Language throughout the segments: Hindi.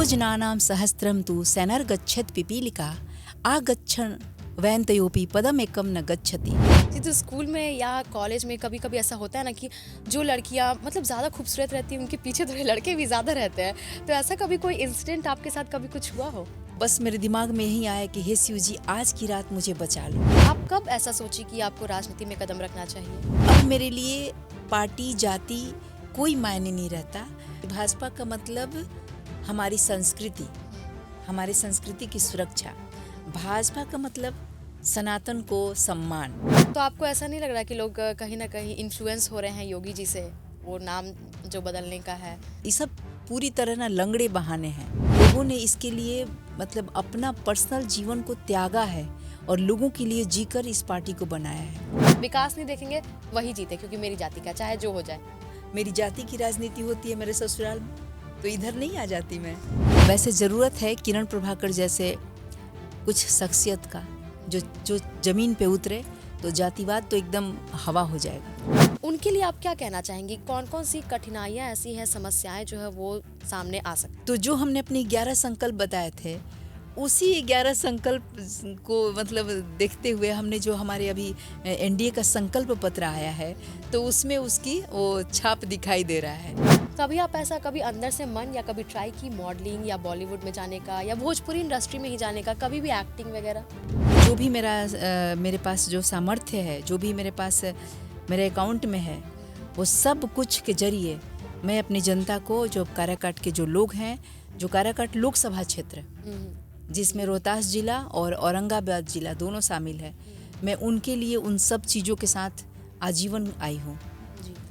योजनानां सहस्त्रं तु सेनर्गच्छत् पिपीलिका आगच्छन् वैन्तयोपि पदमेकं न गच्छति। जी, तो स्कूल में या कॉलेज में कभी कभी ऐसा होता है ना कि जो लड़कियां मतलब ज़्यादा खूबसूरत रहती हैं उनके पीछे थोड़े लड़के भी ज़्यादा रहते हैं। तो ऐसा कभी कोई इंसिडेंट आपके साथ कभी कुछ हुआ हो? बस मेरे दिमाग में यही आया कि हे शिव जी, आज की रात मुझे बचा लो। आप कब ऐसा सोची कि आपको राजनीति में कदम रखना चाहिए? अब मेरे लिए पार्टी जाति कोई मायने नहीं रहता। भाजपा का मतलब हमारी संस्कृति, हमारी संस्कृति की सुरक्षा। भाजपा का मतलब सनातन को सम्मान। तो आपको ऐसा नहीं लग रहा कि लोग कहीं ना कहीं इन्फ्लुएंस हो रहे हैं योगी जी से, वो नाम जो बदलने का है? ये सब पूरी तरह ना लंगड़े बहाने हैं। लोगों ने इसके लिए मतलब अपना पर्सनल जीवन को त्यागा है और लोगों के लिए जीकर इस पार्टी को बनाया है। विकास नहीं देखेंगे वही जीते, क्योंकि मेरी जाति का चाहे जो हो जाए। मेरी जाति की राजनीति होती है मेरे ससुराल में, तो इधर नहीं आ जाती मैं। वैसे ज़रूरत है किरण प्रभाकर जैसे कुछ शख्सियत का जो जमीन पे उतरे तो जातिवाद तो एकदम हवा हो जाएगा। उनके लिए आप क्या कहना चाहेंगी? कौन कौन सी कठिनाइयाँ ऐसी हैं, समस्याएं जो है वो सामने आ सकती? तो जो हमने अपने 11 संकल्प बताए थे, उसी 11 संकल्प को मतलब देखते हुए हमने जो हमारे अभी एनडीए का संकल्प पत्र आया है, तो उसमें उसकी वो छाप दिखाई दे रहा है। कभी आप ऐसा कभी अंदर से मन या कभी ट्राई की मॉडलिंग या बॉलीवुड में जाने का या भोजपुरी इंडस्ट्री में ही जाने का, कभी भी एक्टिंग वगैरह? जो भी मेरे पास जो सामर्थ्य है, जो भी मेरे पास मेरे अकाउंट में है, वो सब कुछ के जरिए मैं अपनी जनता को, जो काराकाट के जो लोग हैं, जो काराकाट लोकसभा क्षेत्र जिसमें रोहतास जिला और औरंगाबाद जिला दोनों शामिल है, मैं उनके लिए उन सब चीज़ों के साथ आजीवन आई हूँ।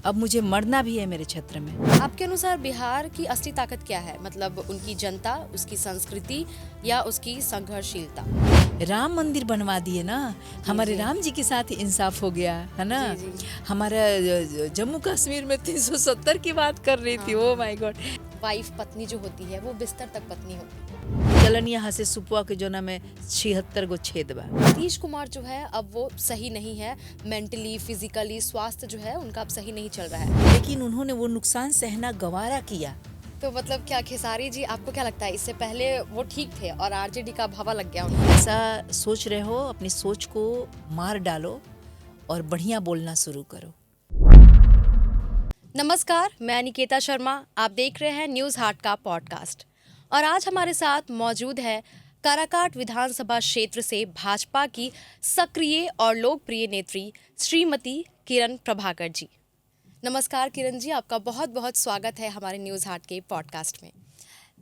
अब मुझे मरना भी है मेरे क्षेत्र में। आपके अनुसार बिहार की असली ताकत क्या है? मतलब उनकी जनता, उसकी संस्कृति या उसकी संघर्षशीलता? राम मंदिर बनवा दिए ना, हमारे राम जी के साथ इंसाफ हो गया है ना। हमारा जम्मू कश्मीर में 370 की बात कर रही थी। Oh my God. वाइफ पत्नी जो होती है वो बिस्तर तक पत्नी होती है। चलन यहाँ से सुपुआ के जोना में 76 गो छेद बा। नीतीश कुमार जो है अब वो सही नहीं है, मेंटली फिजिकली स्वास्थ्य जो है उनका अब सही नहीं चल रहा है। लेकिन उन्होंने वो नुकसान सहना गवारा किया। तो मतलब क्या खेसारी जी, आपको क्या लगता है इससे पहले वो ठीक थे और आरजेडी का भावा लग गया उन्हें? ऐसा सोच रहे हो, अपनी सोच को मार डालो और बढ़िया बोलना शुरू करो। नमस्कार, मैं निकेता शर्मा, आप देख रहे हैं न्यूज़ हाट का पॉडकास्ट और आज हमारे साथ मौजूद है काराकाट विधानसभा क्षेत्र से भाजपा की सक्रिय और लोकप्रिय नेत्री श्रीमती किरण प्रभाकर जी। नमस्कार किरण जी, आपका बहुत बहुत स्वागत है हमारे न्यूज़ हाट के पॉडकास्ट में।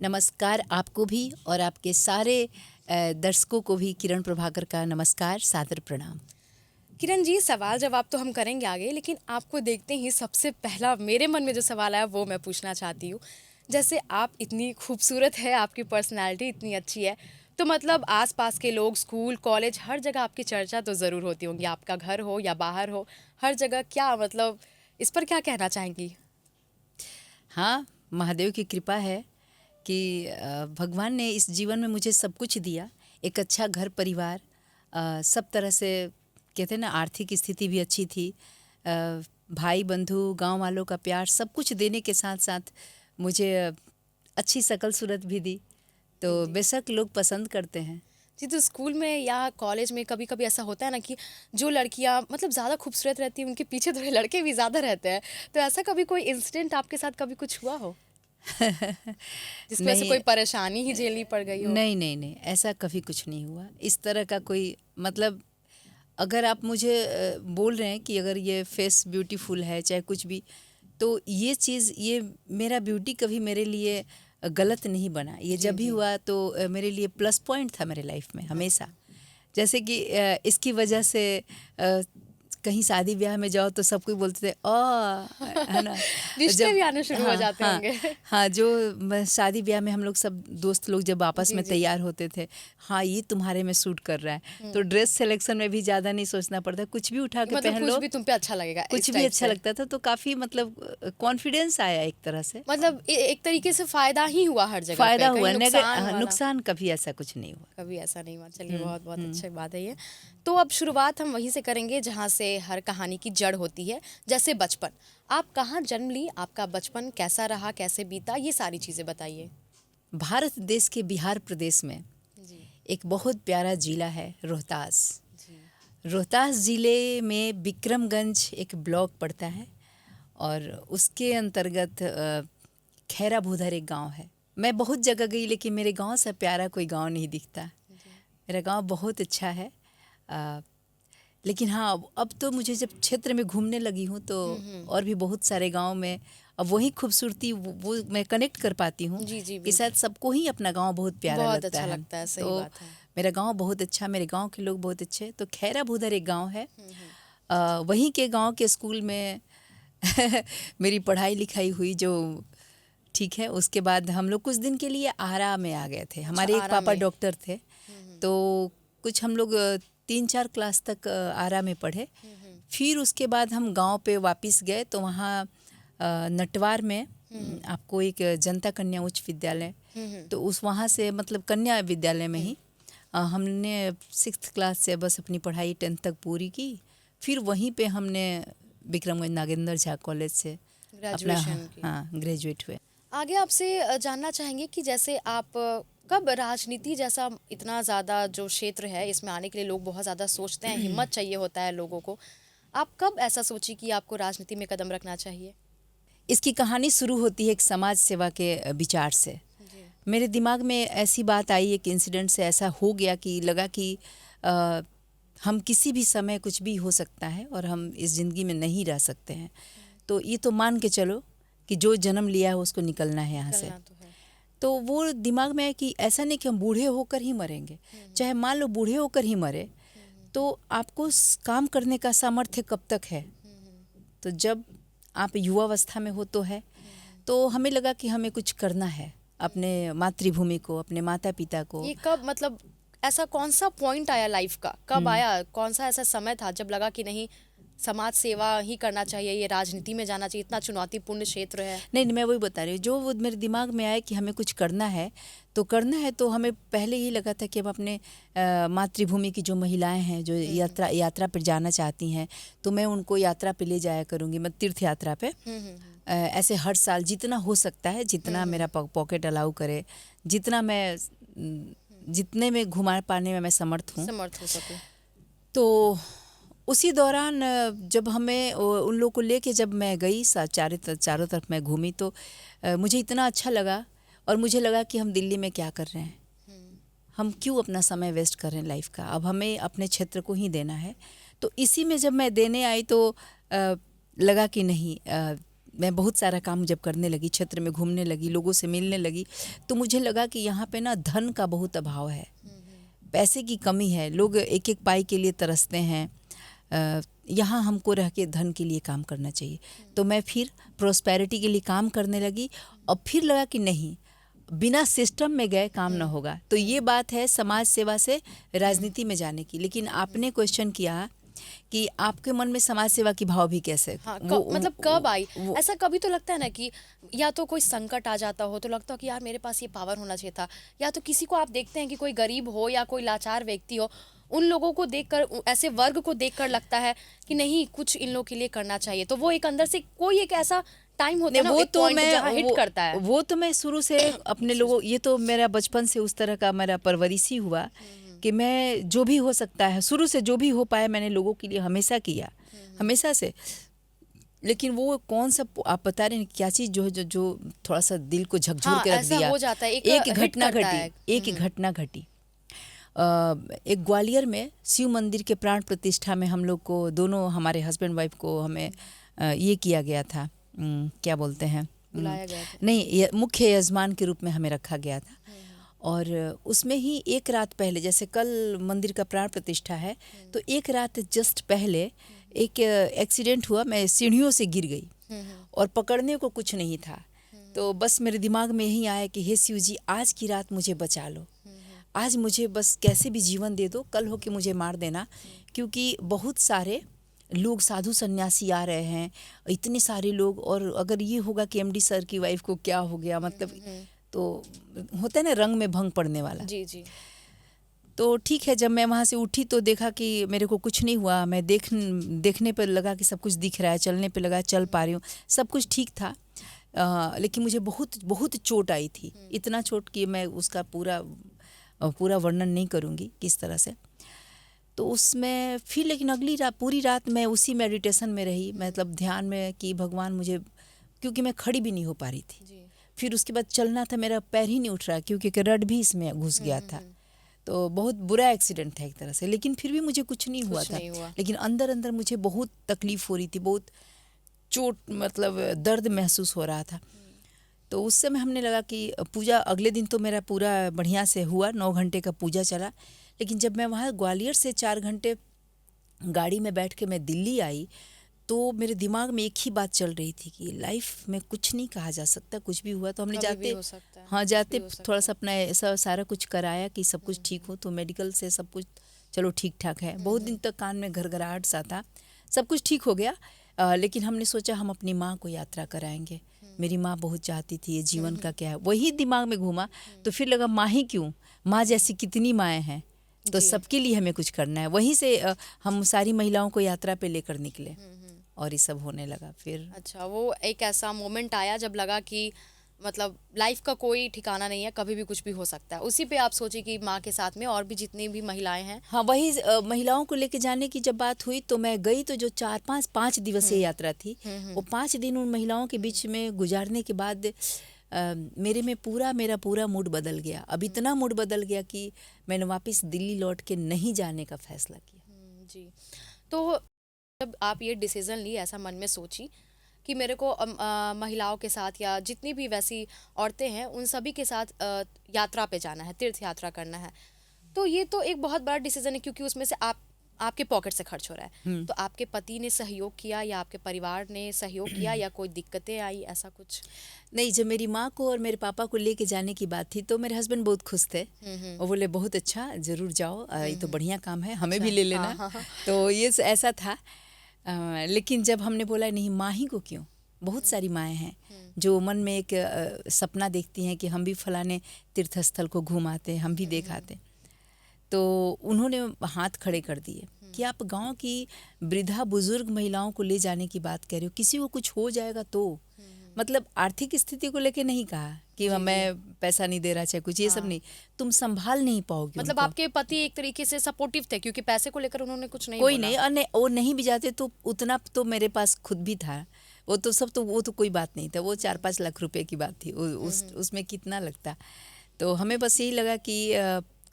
नमस्कार आपको भी और आपके सारे दर्शकों को भी किरण प्रभाकर का नमस्कार, सादर प्रणाम। किरण जी, सवाल जवाब तो हम करेंगे आगे, लेकिन आपको देखते ही सबसे पहला मेरे मन में जो सवाल आया वो मैं पूछना चाहती हूँ। जैसे आप इतनी खूबसूरत है, आपकी पर्सनैलिटी इतनी अच्छी है, तो मतलब आसपास के लोग, स्कूल, कॉलेज, हर जगह आपकी चर्चा तो ज़रूर होती होंगी। आपका घर हो या बाहर हो, हर जगह क्या मतलब इस पर क्या कहना चाहेंगी? हाँ, महादेव की कृपा है कि भगवान ने इस जीवन में मुझे सब कुछ दिया। एक अच्छा घर परिवार, सब तरह से कहते हैं ना, आर्थिक स्थिति भी अच्छी थी, भाई बंधु, गांव वालों का प्यार, सब कुछ देने के साथ साथ मुझे अच्छी शकल सूरत भी दी, तो बेशक लोग पसंद करते हैं। जी, तो स्कूल में या कॉलेज में कभी कभी ऐसा होता है ना कि जो लड़कियां मतलब ज़्यादा खूबसूरत रहती हैं उनके पीछे थोड़े लड़के भी ज़्यादा रहते हैं। तो ऐसा कभी कोई इंसिडेंट आपके साथ कभी कुछ हुआ हो जिसकी वजह से कोई परेशानी ही झेलनी पड़ गई हो? नहीं नहीं नहीं, ऐसा कभी कुछ नहीं हुआ। इस तरह का कोई मतलब, अगर आप मुझे बोल रहे हैं कि अगर ये फेस ब्यूटीफुल है चाहे कुछ भी, तो ये चीज़, ये मेरा ब्यूटी कभी मेरे लिए गलत नहीं बना। ये जब भी हुआ तो मेरे लिए प्लस पॉइंट था मेरे लाइफ में हमेशा। जैसे कि इसकी वजह से कहीं शादी ब्याह में जाओ तो सब कोई बोलते थे है ना, रिश्ते भी आने शुरू हो जाते होंगे। हाँ, जो शादी ब्याह में हम लोग सब दोस्त लोग जब आपस में तैयार होते थे, हाँ ये तुम्हारे में सूट कर रहा है, तो ड्रेस सिलेक्शन में भी ज़्यादा नहीं सोचना पड़ता, कुछ भी उठा के मतलब पहन लो, कुछ भी तुम पे अच्छा लगेगा, कुछ भी अच्छा लगता था। तो काफ़ी मतलब कॉन्फिडेंस आया एक तरह से। मतलब एक तरीके से फ़ायदा ही हुआ हर जगह, फ़ायदा हुआ, नुकसान कभी ऐसा कुछ नहीं हुआ। कभी ऐसा नहीं हुआ। चलिए, बहुत बहुत अच्छी बात है ये। तो अब शुरुआत हम वहीं से करेंगे जहाँ से हर कहानी की जड़ होती है, जैसे बचपन। आप कहाँ जन्म ली, आपका बचपन कैसा रहा, कैसे बीता, ये सारी चीज़ें बताइए। भारत देश के बिहार प्रदेश में जी एक बहुत प्यारा जिला है रोहतास। जी रोहतास ज़िले में विक्रमगंज एक ब्लॉक पड़ता है और उसके अंतर्गत खैरा भूधर एक गांव है। मैं बहुत जगह गई लेकिन मेरे गांव से प्यारा कोई गांव नहीं दिखता। मेरा गांव बहुत अच्छा है। लेकिन हाँ, अब तो मुझे जब क्षेत्र में घूमने लगी हूँ तो और भी बहुत सारे गांव में अब वही खूबसूरती वो मैं कनेक्ट कर पाती हूँ जी जी कि शायद सबको ही अपना गांव बहुत प्यारा बहुत लगता अच्छा है। लगता है, सही तो बात है। मेरा गांव बहुत अच्छा, मेरे गांव के लोग बहुत अच्छे। तो खैरा भूधर एक गांव है। वहीं के गांव के स्कूल में मेरी पढ़ाई लिखाई हुई जो ठीक है। उसके बाद हम लोग कुछ दिन के लिए आरा में आ गए थे। हमारे एक आरा पापा में। डॉक्टर थे, तो कुछ हम लोग 3-4 क्लास तक आरा में पढ़े। फिर उसके बाद हम गांव पे वापस गए तो वहाँ नटवार में आपको एक जनता कन्या उच्च विद्यालय, तो उस वहाँ से मतलब कन्या विद्यालय में ही हमने 6th क्लास से बस अपनी पढ़ाई 10th तक पूरी की। फिर वहीं पे हमने विक्रमगंज नागेंद्र झा कॉलेज से अपना ग्रेजुएशन की। हाँ ग्रेजुएट हुए। आगे आपसे जानना चाहेंगे कि जैसे आप कब राजनीति जैसा इतना ज़्यादा जो क्षेत्र है इसमें आने के लिए लोग बहुत ज़्यादा सोचते हैं, हिम्मत चाहिए होता है लोगों को, आप कब ऐसा सोची कि आपको राजनीति में कदम रखना चाहिए? इसकी कहानी शुरू होती है एक समाज सेवा के विचार से। जी मेरे दिमाग में ऐसी बात आई, एक इंसिडेंट से ऐसा हो गया कि लगा कि हम किसी भी समय कुछ भी हो सकता है और हम इस ज़िंदगी में नहीं रह सकते हैं। तो ये तो मान के चलो कि जो जन्म लिया है उसको निकलना है यहाँ से। करना तो है। तो वो दिमाग में है कि ऐसा नहीं कि हम बूढ़े होकर ही मरेंगे। चाहे मान लो बूढ़े होकर ही मरे तो आपको काम करने का सामर्थ्य कब तक है? तो जब आप युवावस्था में हो तो है। तो हमें लगा कि हमें कुछ करना है अपने मातृभूमि को, अपने माता पिता को। ये कब, मतलब ऐसा कौन सा पॉइंट आया लाइफ का, कब आया, कौन सा ऐसा समय था जब लगा कि नहीं समाज सेवा ही करना चाहिए, ये राजनीति में जाना चाहिए, इतना चुनौतीपूर्ण क्षेत्र है? नहीं, मैं वही बता रही हूँ, जो वो मेरे दिमाग में आया कि हमें कुछ करना है तो हमें पहले ही लगा था कि हम अपने मातृभूमि की जो महिलाएं हैं जो यात्रा पर जाना चाहती हैं तो मैं उनको यात्रा पे ले जाया करूँगी, मैं तीर्थ यात्रा पे। ऐसे हर साल जितना हो सकता है, जितना मेरा पॉकेट अलाउ करे, जितने में घुमा पाने में मैं समर्थ हो सकूं। तो उसी दौरान जब हमें उन लोगों को लेके जब मैं गई चारों तरफ मैं घूमी तो मुझे इतना अच्छा लगा और मुझे लगा कि हम दिल्ली में क्या कर रहे हैं, हम क्यों अपना समय वेस्ट कर रहे हैं लाइफ का, अब हमें अपने क्षेत्र को ही देना है। तो इसी में जब मैं देने आई तो लगा कि नहीं, मैं बहुत सारा काम जब करने लगी, क्षेत्र में घूमने लगी, लोगों से मिलने लगी, तो मुझे लगा कि यहाँ पे ना धन का बहुत अभाव है, पैसे की कमी है, लोग एक एक पाई के लिए तरसते हैं। यहाँ हमको रह के धन के लिए काम करना चाहिए। तो मैं फिर प्रोस्पेरिटी के लिए काम करने लगी और फिर लगा कि नहीं, बिना सिस्टम में गए काम ना होगा। तो ये बात है समाज सेवा से राजनीति में जाने की। लेकिन आपने क्वेश्चन किया कि आपके मन में समाज सेवा की भाव भी कैसे, हाँ, मतलब कब आई? ऐसा कभी तो लगता है ना कि या तो कोई संकट आ जाता हो तो लगता हो कि यार मेरे पास ये पावर होना चाहिए था, या तो किसी को आप देखते हैं कि कोई गरीब हो या कोई लाचार व्यक्ति हो, उन लोगों को देखकर, ऐसे वर्ग को देखकर लगता है कि नहीं कुछ इन लोगों के लिए करना चाहिए। तो वो एक अंदर से कोई एक ऐसा टाइम होता है ना, एक पॉइंट जहाँ हिट करता है। वो तो मैं शुरू से अपने लोगों, ये तो मेरा बचपन से उस तरह का मेरा परवरिश ही हुआ कि मैं जो भी हो सकता है, शुरू से जो भी हो पाया मैंने लोगों के लिए हमेशा किया, हमेशा से। लेकिन वो कौन सा आप बता रहे हैं क्या चीज़ जो थोड़ा सा दिल को झकझोर के रख दिया, हो जाता है, एक घटना घटी। एक ग्वालियर में शिव मंदिर के प्राण प्रतिष्ठा में हम लोग को, दोनों हमारे हस्बैंड वाइफ को, हमें ये किया गया था, क्या बोलते हैं, बुलाया गया था। नहीं, मुख्य यजमान के रूप में हमें रखा गया था। और उसमें ही एक रात पहले, जैसे कल मंदिर का प्राण प्रतिष्ठा है तो एक रात जस्ट पहले एक एक्सीडेंट हुआ, मैं सीढ़ियों से गिर गई और पकड़ने को कुछ नहीं था। तो बस मेरे दिमाग में यही आया कि हे शिव जी, आज की रात मुझे बचा लो, आज मुझे बस कैसे भी जीवन दे दो, कल हो के मुझे मार देना, क्योंकि बहुत सारे लोग साधु सन्यासी आ रहे हैं, इतने सारे लोग, और अगर ये होगा कि एमडी सर की वाइफ को क्या हो गया, मतलब तो होता है ना रंग में भंग पड़ने वाला। जी जी। तो ठीक है, जब मैं वहाँ से उठी तो देखा कि मेरे को कुछ नहीं हुआ। मैं देखने पर लगा कि सब कुछ दिख रहा है, चलने पे लगा चल पा रही हूँ, सब कुछ ठीक था। लेकिन मुझे बहुत बहुत चोट आई थी, इतना चोट कि मैं उसका पूरा वर्णन नहीं करूँगी किस तरह से। तो उसमें फिर लेकिन अगली रात पूरी रात मैं उसी मेडिटेशन में रही, मतलब ध्यान में कि भगवान मुझे, क्योंकि मैं खड़ी भी नहीं हो पा रही थी। जी। फिर उसके बाद चलना था, मेरा पैर ही नहीं उठ रहा क्योंकि रड भी इसमें घुस गया था। तो बहुत बुरा एक्सीडेंट था एक तरह से, लेकिन फिर भी मुझे कुछ नहीं हुआ था। लेकिन अंदर अंदर मुझे बहुत तकलीफ हो रही थी, बहुत चोट, मतलब दर्द महसूस हो रहा था। तो उस समय हमने लगा कि पूजा अगले दिन तो मेरा पूरा बढ़िया से हुआ, 9 घंटे का पूजा चला। लेकिन जब मैं वहाँ ग्वालियर से 4 घंटे गाड़ी में बैठ के मैं दिल्ली आई, तो मेरे दिमाग में एक ही बात चल रही थी कि लाइफ में कुछ नहीं कहा जा सकता, कुछ भी हुआ तो हमने जाते, हाँ जाते थोड़ा सा अपना ऐसा सारा कुछ कराया कि सब कुछ ठीक हो। तो मेडिकल से सब कुछ चलो ठीक ठाक है। बहुत दिन तक कान में घरघराहट सा था, सब कुछ ठीक हो गया। लेकिन हमने सोचा हम अपनी माँ को यात्रा कराएंगे। मेरी माँ बहुत चाहती थी, ये जीवन का क्या है, वही दिमाग में घूमा। तो फिर लगा माँ ही क्यों, माँ जैसी कितनी माएँ हैं, तो सबके लिए हमें कुछ करना है। वहीं से हम सारी महिलाओं को यात्रा पे लेकर निकले और ये सब होने लगा फिर। अच्छा, वो एक ऐसा मोमेंट आया जब लगा कि मतलब लाइफ का कोई ठिकाना नहीं है, कभी भी कुछ भी हो सकता है। उसी पे आप सोचे कि माँ के साथ में और भी जितनी भी महिलाएं हैं। हाँ, वही महिलाओं को लेके जाने की जब बात हुई तो मैं गई। तो जो 4-5 दिवसीय यात्रा थी, वो 5 दिन उन महिलाओं के बीच में गुजारने के बाद मेरा पूरा मूड बदल गया। अब इतना मूड बदल गया कि मैंने वापस दिल्ली लौट के नहीं जाने का फैसला किया। जी। तो जब आप ये डिसीजन ली, ऐसा मन में सोची कि मेरे को महिलाओं के साथ या जितनी भी वैसी औरतें हैं उन सभी के साथ यात्रा पे जाना है, तीर्थ यात्रा करना है, तो ये तो एक बहुत बड़ा डिसीजन है, क्योंकि उसमें से आपके पॉकेट से खर्च हो रहा है। तो आपके पति ने सहयोग किया या आपके परिवार ने सहयोग किया या कोई दिक्कतें आई, ऐसा कुछ? नहीं, जब मेरी माँ को और मेरे पापा को लेके जाने की बात थी तो मेरे हस्बैंड बहुत खुश थे। वो बोले बहुत अच्छा, ज़रूर जाओ, ये तो बढ़िया काम है, हमें भी ले लेना। तो ये ऐसा था। लेकिन जब हमने बोला नहीं, माँ ही को क्यों, बहुत सारी माएँ हैं जो मन में एक सपना देखती हैं कि हम भी फलाने तीर्थ स्थल को घुमाते, हम भी देखाते। तो उन्होंने हाथ खड़े कर दिए कि आप गांव की वृद्धा बुजुर्ग महिलाओं को ले जाने की बात कह रहे हो, किसी को कुछ हो जाएगा तो, मतलब आर्थिक स्थिति को लेके नहीं कहा कि मैं पैसा नहीं दे रहा, चाहे कुछ, ये सब नहीं, तुम संभाल नहीं पाओगे। मतलब आपके पति एक तरीके से सपोर्टिव थे, क्योंकि पैसे को लेकर उन्होंने कुछ नहीं कोई बोला। नहीं, और वो नहीं भी जाते तो उतना तो मेरे पास खुद भी था, वो तो कोई बात नहीं था, वो 4-5 लाख रुपए की बात थी, उसमें कितना लगता। तो हमें बस यही लगा कि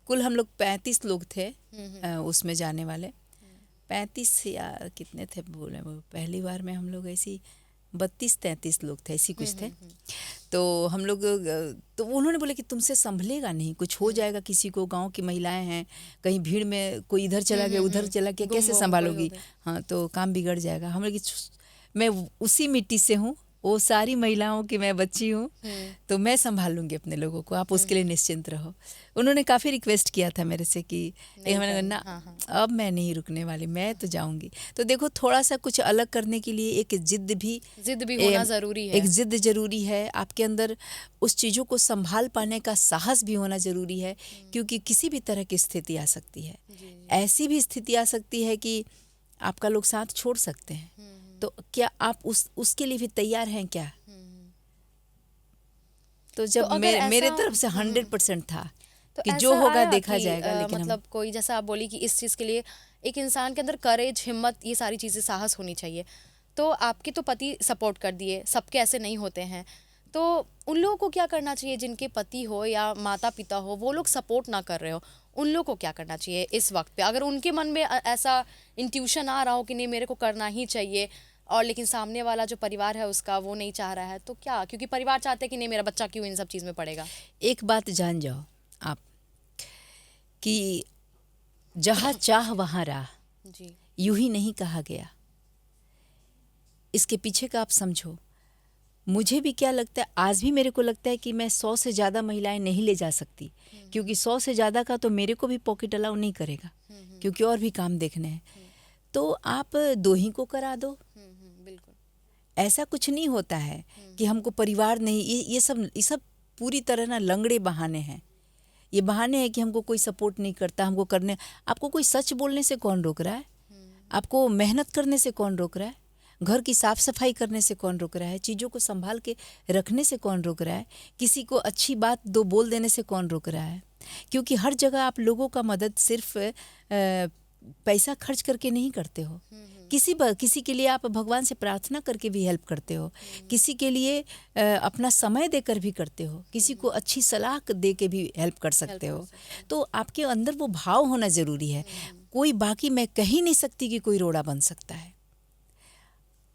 कुल हम लोग 35 लोग थे उसमें जाने वाले, 35 या कितने थे बोले, वो पहली बार में हम लोग ऐसी 32-33 लोग थे, ऐसी कुछ थे। तो हम लोग, तो उन्होंने बोले कि तुमसे संभलेगा नहीं, कुछ हो जाएगा किसी को, गांव की महिलाएं हैं, कहीं भीड़ में कोई इधर चला गया उधर चला गया, कैसे संभालोगी, हाँ तो काम बिगड़ जाएगा। हम लोग, मैं उसी मिट्टी से हूँ, वो सारी महिलाओं की मैं बच्ची हूँ, तो मैं संभाल लूँगी अपने लोगों को, आप उसके लिए निश्चिंत रहो। उन्होंने काफ़ी रिक्वेस्ट किया था मेरे से कि मैंने ना, अब मैं नहीं रुकने वाली, मैं तो जाऊँगी। तो देखो, थोड़ा सा कुछ अलग करने के लिए एक जिद भी होना ज़रूरी है। एक जिद ज़रूरी है, आपके अंदर उस चीज़ों को संभाल पाने का साहस भी होना ज़रूरी है, क्योंकि किसी भी तरह की स्थिति आ सकती है। ऐसी भी स्थिति आ सकती है कि आपका लोग साथ छोड़ सकते हैं, तो क्या आप उसके लिए भी तैयार हैं क्या? तो जब तो मेरे तरफ से 100% था तो कि जो होगा देखा जाएगा। लेकिन मतलब कोई, जैसा आप बोली कि इस चीज़ के लिए एक इंसान के अंदर करेज, हिम्मत, ये सारी चीज़ें, साहस होनी चाहिए। तो आपके तो पति सपोर्ट कर दिए, सबके ऐसे नहीं होते हैं, तो उन लोगों को क्या करना चाहिए जिनके पति हो या माता पिता हो, वो लोग सपोर्ट ना कर रहे हो, उन लोगों को क्या करना चाहिए इस वक्त पे? अगर उनके मन में ऐसा इंट्यूशन आ रहा हो कि नहीं मेरे को करना ही चाहिए, और लेकिन सामने वाला जो परिवार है उसका वो नहीं चाह रहा है, तो क्या? क्योंकि परिवार चाहते हैं कि नहीं मेरा बच्चा क्यों इन सब चीज़ में पड़ेगा। एक बात जान जाओ आप कि जहाँ चाह वहाँ राह, जी, यूं ही नहीं कहा गया। इसके पीछे का आप समझो। मुझे भी क्या लगता है, आज भी मेरे को लगता है कि मैं 100 से ज़्यादा महिलाएं नहीं ले जा सकती, क्योंकि 100 से ज़्यादा का तो मेरे को भी पॉकेट अलाउ नहीं करेगा, क्योंकि और भी काम देखने हैं। तो आप 2 ही को करा दो, बिल्कुल। ऐसा कुछ नहीं होता है कि हमको परिवार नहीं, ये सब पूरी तरह ना लंगड़े बहाने हैं। ये बहाने हैं कि हमको कोई सपोर्ट नहीं करता, हमको करने, आपको कोई सच बोलने से कौन रोक रहा है? आपको मेहनत करने से कौन रोक रहा है? घर की साफ सफाई करने से कौन रोक रहा है? चीज़ों को संभाल के रखने से कौन रोक रहा है? किसी को अच्छी बात दो बोल देने से कौन रोक रहा है? क्योंकि हर जगह आप लोगों का मदद सिर्फ पैसा खर्च करके नहीं करते हो। किसी के लिए आप भगवान से प्रार्थना करके भी हेल्प करते हो, किसी के लिए अपना समय देकर भी करते हो, किसी को अच्छी सलाह दे के भी हेल्प कर सकते हो। तो आपके अंदर वो भाव होना ज़रूरी है। कोई बाकी मैं कह ही नहीं सकती कि कोई रोड़ा बन सकता है।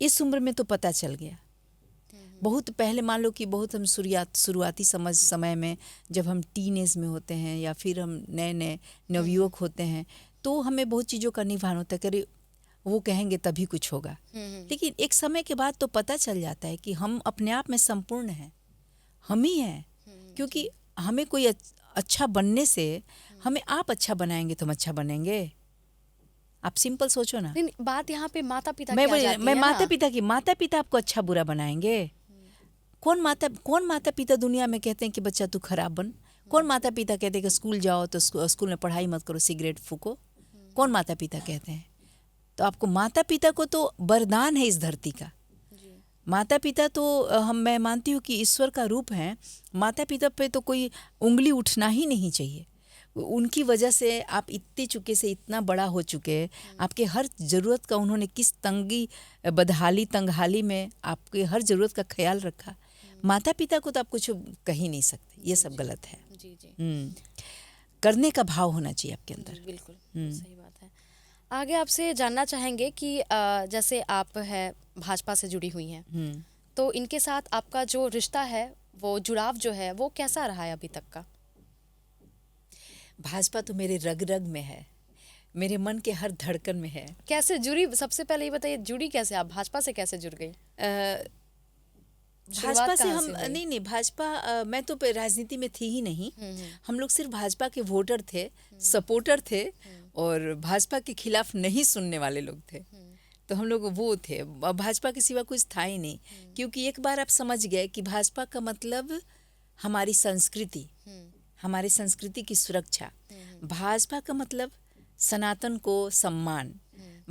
इस उम्र में तो पता चल गया। बहुत पहले मान लो कि बहुत हम शुरुआती समय में जब हम टीन एज में होते हैं या फिर हम नए नए नवयुवक होते हैं तो हमें बहुत चीज़ों का निभान होता है। करे वो कहेंगे तभी कुछ होगा, लेकिन एक समय के बाद तो पता चल जाता है कि हम अपने आप में संपूर्ण हैं, हम ही हैं। क्योंकि हमें कोई अच्छा बनने से हमें आप अच्छा बनाएंगे तो हम अच्छा बनेंगे। आप सिंपल सोचो ना। नहीं, बात यहाँ पे माता पिता की मैं आ जाती मैं है माता पिता आपको अच्छा बुरा बनाएंगे। कौन माता पिता दुनिया में कहते हैं कि बच्चा तू खराब बन? कौन माता पिता कहते हैं कि स्कूल जाओ तो स्कूल में पढ़ाई मत करो, सिगरेट फूको? कौन माता पिता कहते हैं? तो आपको माता पिता को तो वरदान है इस धरती का। माता पिता तो मैं मानती हूँ कि ईश्वर का रूप है। माता पिता पे तो कोई उंगली उठना ही नहीं चाहिए। उनकी वजह से आप इतने चुके से इतना बड़ा हो चुके, आपके हर ज़रूरत का उन्होंने किस तंगहाली में आपके हर ज़रूरत का ख्याल रखा। माता पिता को तो आप कुछ कह ही नहीं सकते, ये सब गलत है। करने का भाव होना चाहिए आपके अंदर। बिल्कुल सही बात है। आगे आपसे जानना चाहेंगे कि जैसे आप है भाजपा से जुड़ी हुई हैं, तो इनके साथ आपका जो रिश्ता है, वो जुड़ाव जो है वो कैसा रहा है अभी तक का? भाजपा तो मेरे रग रग में है, मेरे मन के हर धड़कन में है। कैसे जुड़ी, सबसे पहले ये बताइए, जुड़ी कैसे आप? भाजपा से कैसे जुड़ गई? भाजपा से हम नहीं भाजपा मैं तो राजनीति में थी ही नहीं। हम लोग सिर्फ भाजपा के वोटर थे, सपोर्टर थे और भाजपा के खिलाफ नहीं सुनने वाले लोग थे। तो हम लोग वो थे, भाजपा के सिवा कुछ था ही नहीं। क्योंकि एक बार आप समझ गए कि भाजपा का मतलब हमारी संस्कृति, हमारी संस्कृति की सुरक्षा, भाजपा का मतलब सनातन को सम्मान,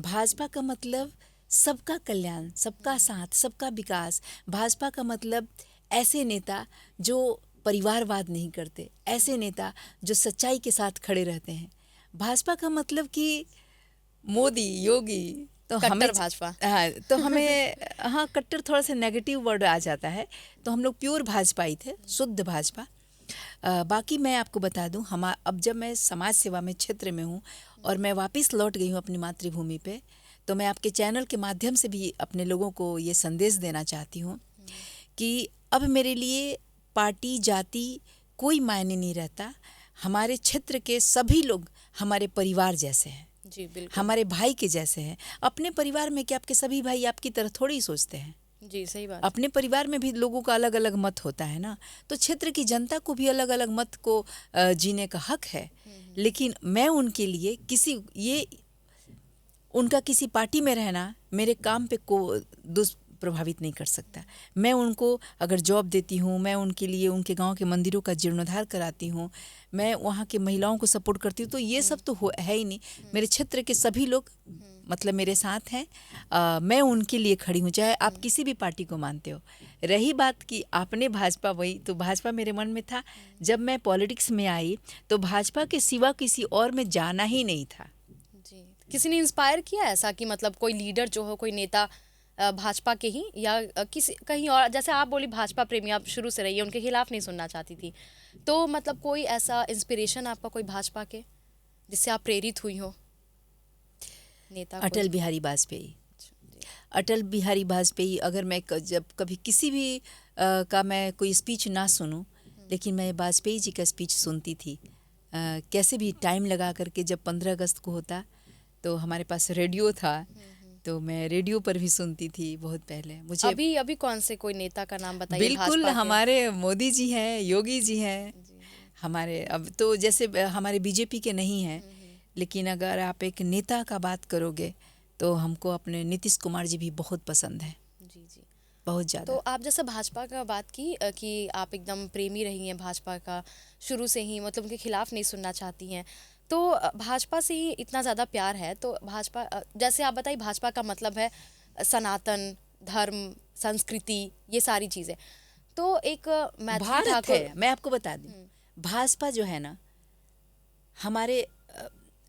भाजपा का मतलब सबका कल्याण, सबका साथ, सबका विकास, भाजपा का मतलब ऐसे नेता जो परिवारवाद नहीं करते, ऐसे नेता जो सच्चाई के साथ खड़े रहते हैं। भाजपा का मतलब कि मोदी, योगी तो हमें भाजपा, हाँ, तो हमें हाँ कट्टर थोड़ा सा नेगेटिव वर्ड आ जाता है। तो हम लोग प्योर भाजपा ही थे, शुद्ध भाजपा। बाकी मैं आपको बता दूं, अब जब मैं समाज सेवा में क्षेत्र में हूँ और मैं वापस लौट गई हूँ अपनी मातृभूमि पे, तो मैं आपके चैनल के माध्यम से भी अपने लोगों को ये संदेश देना चाहती हूँ कि अब मेरे लिए पार्टी जाति कोई मायने नहीं रहता। हमारे क्षेत्र के सभी लोग हमारे परिवार जैसे हैं। जी बिल्कुल, हमारे भाई के जैसे हैं। अपने परिवार में क्या आपके सभी भाई आपकी तरह थोड़ी ही सोचते हैं? जी सही बात। अपने परिवार में भी लोगों का अलग अलग मत होता है ना। तो क्षेत्र की जनता को भी अलग अलग मत को जीने का हक है। लेकिन मैं उनके लिए उनका किसी पार्टी में रहना मेरे काम पे को दुष्प्रभावित नहीं कर सकता। मैं उनको अगर जॉब देती हूँ, मैं उनके लिए उनके गांव के मंदिरों का जीर्णोद्धार कराती हूँ, मैं वहाँ के महिलाओं को सपोर्ट करती हूँ, तो ये सब तो है ही नहीं। मेरे क्षेत्र के सभी लोग मतलब मेरे साथ हैं। मैं उनके लिए खड़ी हूँ, चाहे आप किसी भी पार्टी को मानते हो। रही बात कि आपने भाजपा, वही तो भाजपा मेरे मन में था। जब मैं पॉलिटिक्स में आई तो भाजपा के सिवा किसी और में जाना ही नहीं था। जी, किसी ने इंस्पायर किया ऐसा कि मतलब कोई लीडर जो हो, कोई नेता भाजपा के ही या किसी कहीं और? जैसे आप बोली भाजपा प्रेमी आप शुरू से रही है, उनके खिलाफ नहीं सुनना चाहती थी, तो मतलब कोई ऐसा इंस्पिरेशन आपका कोई भाजपा के जिससे आप प्रेरित हुई हो नेता? अटल बिहारी वाजपेयी। अटल बिहारी वाजपेयी, अगर मैं जब कभी किसी भी का मैं कोई स्पीच ना सुनूं, लेकिन मैं वाजपेयी जी का स्पीच सुनती थी। कैसे भी टाइम लगा करके, जब 15 अगस्त को होता तो हमारे पास रेडियो था, तो मैं रेडियो पर भी सुनती थी बहुत पहले। मुझे अभी कौन से कोई नेता का नाम बताइए? बिल्कुल हमारे मोदी जी हैं, योगी जी हैं हमारे। अब तो जैसे हमारे बीजेपी के नहीं हैं, लेकिन अगर आप एक नेता का बात करोगे तो हमको अपने नीतीश कुमार जी भी बहुत पसंद है। जी जी, बहुत ज़्यादा। तो आप जैसे भाजपा का बात की कि आप एकदम प्रेमी रही हैं भाजपा का शुरू से ही, मतलब उनके खिलाफ नहीं सुनना चाहती हैं, तो भाजपा से ही इतना ज़्यादा प्यार है, तो भाजपा जैसे आप बताइए भाजपा का मतलब है सनातन धर्म, संस्कृति, ये सारी चीज़ें। तो एक मैथिली भारत ठाकुर। है, मैं आपको बता दूं, भाजपा जो है ना,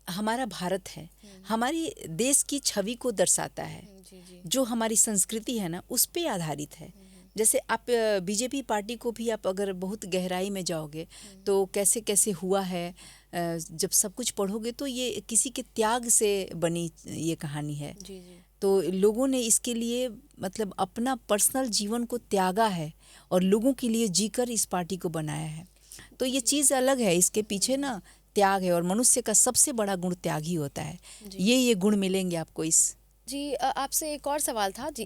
हमारा भारत है, हमारी देश की छवि को दर्शाता है। जी जी। जो हमारी संस्कृति है ना, उस पे आधारित है। जैसे आप बीजेपी पार्टी को भी आप अगर बहुत गहराई में जाओगे तो कैसे कैसे हुआ है, जब सब कुछ पढ़ोगे तो ये किसी के त्याग से बनी ये कहानी है। जी जी। तो लोगों ने इसके लिए मतलब अपना पर्सनल जीवन को त्यागा है और लोगों के लिए जीकर इस पार्टी को बनाया है। तो ये चीज़ अलग है, इसके पीछे ना त्याग है, और मनुष्य का सबसे बड़ा गुण त्याग ही होता है। ये गुण मिलेंगे आपको इस। जी आपसे एक और सवाल था जी,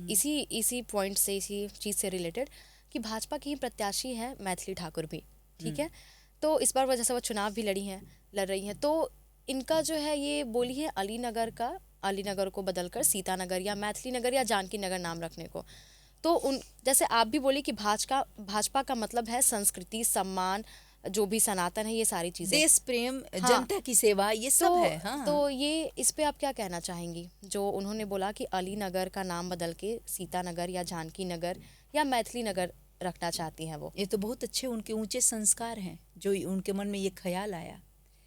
इसी पॉइंट से, इसी चीज़ से रिलेटेड, कि भाजपा की ही प्रत्याशी है मैथिली ठाकुर भी, ठीक है। तो इस बार वजह से वो चुनाव भी लड़ रही हैं, तो इनका जो है ये बोली है अलीनगर को बदलकर सीतानगर या मैथिली नगर या जानकी नगर नाम रखने को। तो उन जैसे आप भी बोली कि भाजपा का मतलब है संस्कृति, सम्मान, जो भी सनातन है, ये सारी चीज़ें, देश प्रेम, हाँ। जनता की सेवा, ये सब है। हाँ। तो ये इस पे आप क्या कहना चाहेंगी, जो उन्होंने बोला कि अलीनगर का नाम बदल के सीतानगर या जानकी नगर या मैथिली नगर रखना चाहती हैं वो? ये तो बहुत अच्छे उनके ऊंचे संस्कार हैं जो उनके मन में ये ख्याल आया।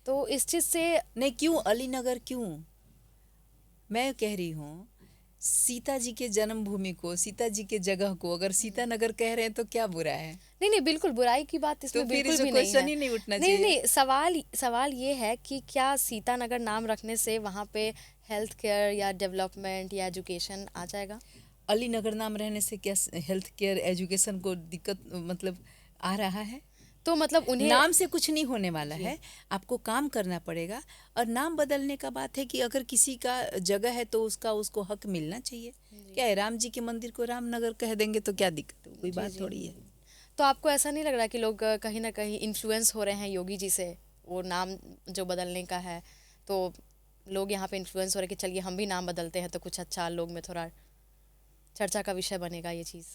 तो इस चीज़ से नहीं, क्यों अलीनगर, क्यों? मैं कह रही हूँ सीता जी के जन्मभूमि को, सीता जी के जगह को अगर सीतानगर कह रहे हैं तो क्या बुरा है? नहीं नहीं, बिल्कुल बुराई की बात इसमें तो फिर बिल्कुल इसमें भी नहीं क्वेश्चन है। ही नहीं उठना नहीं चाहिए। नहीं, सवाल ये है कि क्या सीतानगर नाम रखने से वहाँ पे हेल्थ केयर या डेवलपमेंट या एजुकेशन आ जाएगा? अलीनगर नाम रहने से क्या हेल्थ केयर एजुकेशन को दिक्कत मतलब आ रहा है? तो मतलब उन्हें नाम से कुछ नहीं होने वाला है, आपको काम करना पड़ेगा। और नाम बदलने का बात है कि अगर किसी का जगह है तो उसको हक मिलना चाहिए। क्या है, राम जी के मंदिर को रामनगर कह देंगे तो क्या दिक्कत है? कोई बात थोड़ी है। तो आपको ऐसा नहीं लग रहा कि लोग कहीं ना कहीं इन्फ्लुएंस हो रहे हैं योगी जी से, वो नाम जो बदलने का है, तो लोग यहाँ पे इन्फ्लुएंस हो रहे हैं कि चलिए हम भी नाम बदलते हैं तो कुछ अच्छा, लोग में थोड़ा चर्चा का विषय बनेगा ये चीज़?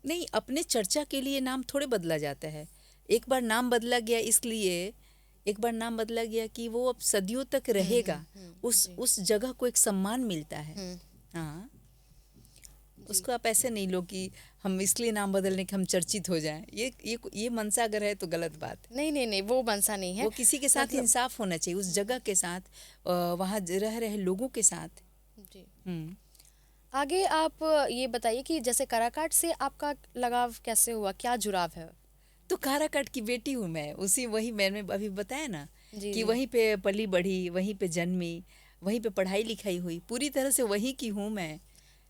नहीं, अपने चर्चा के लिए नाम थोड़े बदला जाता है। एक बार नाम बदला गया, इसलिए एक बार नाम बदला गया कि वो अब सदियों तक रहेगा। उस जगह को एक सम्मान मिलता है। हाँ, उसको आप ऐसे नहीं लो कि हम इसलिए नाम बदलने के हम चर्चित हो जाएं। ये मनसा अगर है तो गलत बात है। नहीं नहीं नहीं, वो मनसा नहीं है। वो किसी के साथ इंसाफ होना चाहिए, उस जगह के साथ, वहाँ रह रहे लोगों के साथ। जी। हम्म। आगे आप ये बताइए कि जैसे काराकाट से आपका लगाव कैसे हुआ, क्या जुड़ाव है? तो काराकाट की बेटी हूँ मैं, वही मैंने अभी बताया ना जी, कि जी। वहीं पे पली बढ़ी, वहीं पे जन्मी, वहीं पे पढ़ाई लिखाई हुई, पूरी तरह से वहीं की हूँ मैं।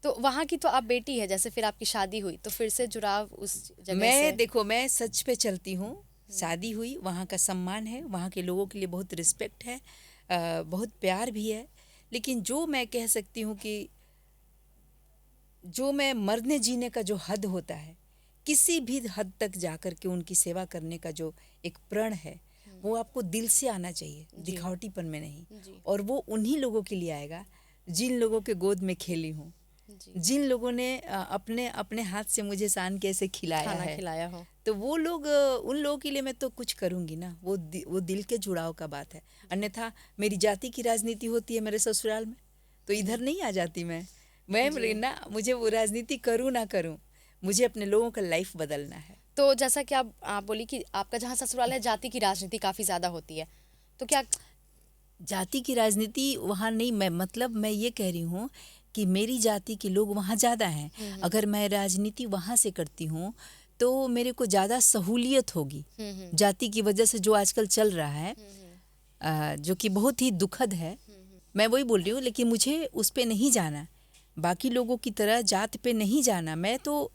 तो वहाँ की तो आप बेटी है, जैसे फिर आपकी शादी हुई तो फिर से जुड़ाव उस जगह से? देखो, मैं सच पे चलती हूँ। शादी हुई, वहाँ का सम्मान है, वहाँ के लोगों के लिए बहुत रिस्पेक्ट है, बहुत प्यार भी है। लेकिन जो मैं कह सकती हूँ कि जो मैं मरने जीने का जो हद होता है, किसी भी हद तक जाकर के उनकी सेवा करने का जो एक प्रण है, वो आपको दिल से आना चाहिए, दिखावटीपन में नहीं। और वो उन्हीं लोगों के लिए आएगा जिन लोगों के गोद में खेली हूँ, जिन लोगों ने अपने अपने हाथ से मुझे सान के ऐसे खिलाया हो। तो वो लोग, उन लोगों के लिए मैं तो कुछ करूँगी ना। वो दिल के जुड़ाव का बात है। अन्यथा मेरी जाति की राजनीति होती है मेरे ससुराल में, तो इधर नहीं आ जाती मैं ना। मुझे वो राजनीति करूँ ना करूँ, मुझे अपने लोगों का लाइफ बदलना है। तो जैसा कि आप बोली कि आपका जहाँ ससुराल है, जाति की राजनीति काफ़ी ज़्यादा होती है, तो क्या जाति की राजनीति वहाँ नहीं, मैं ये कह रही हूँ कि मेरी जाति के लोग वहाँ ज़्यादा हैं। अगर मैं राजनीति वहाँ से करती हूँ तो मेरे को ज़्यादा सहूलियत होगी। जाति की वजह से जो आजकल चल रहा है, जो कि बहुत ही दुखद है, मैं वही बोल रही हूँ। लेकिन मुझे उस पे नहीं जाना, बाकी लोगों की तरह जात पे नहीं जाना। मैं तो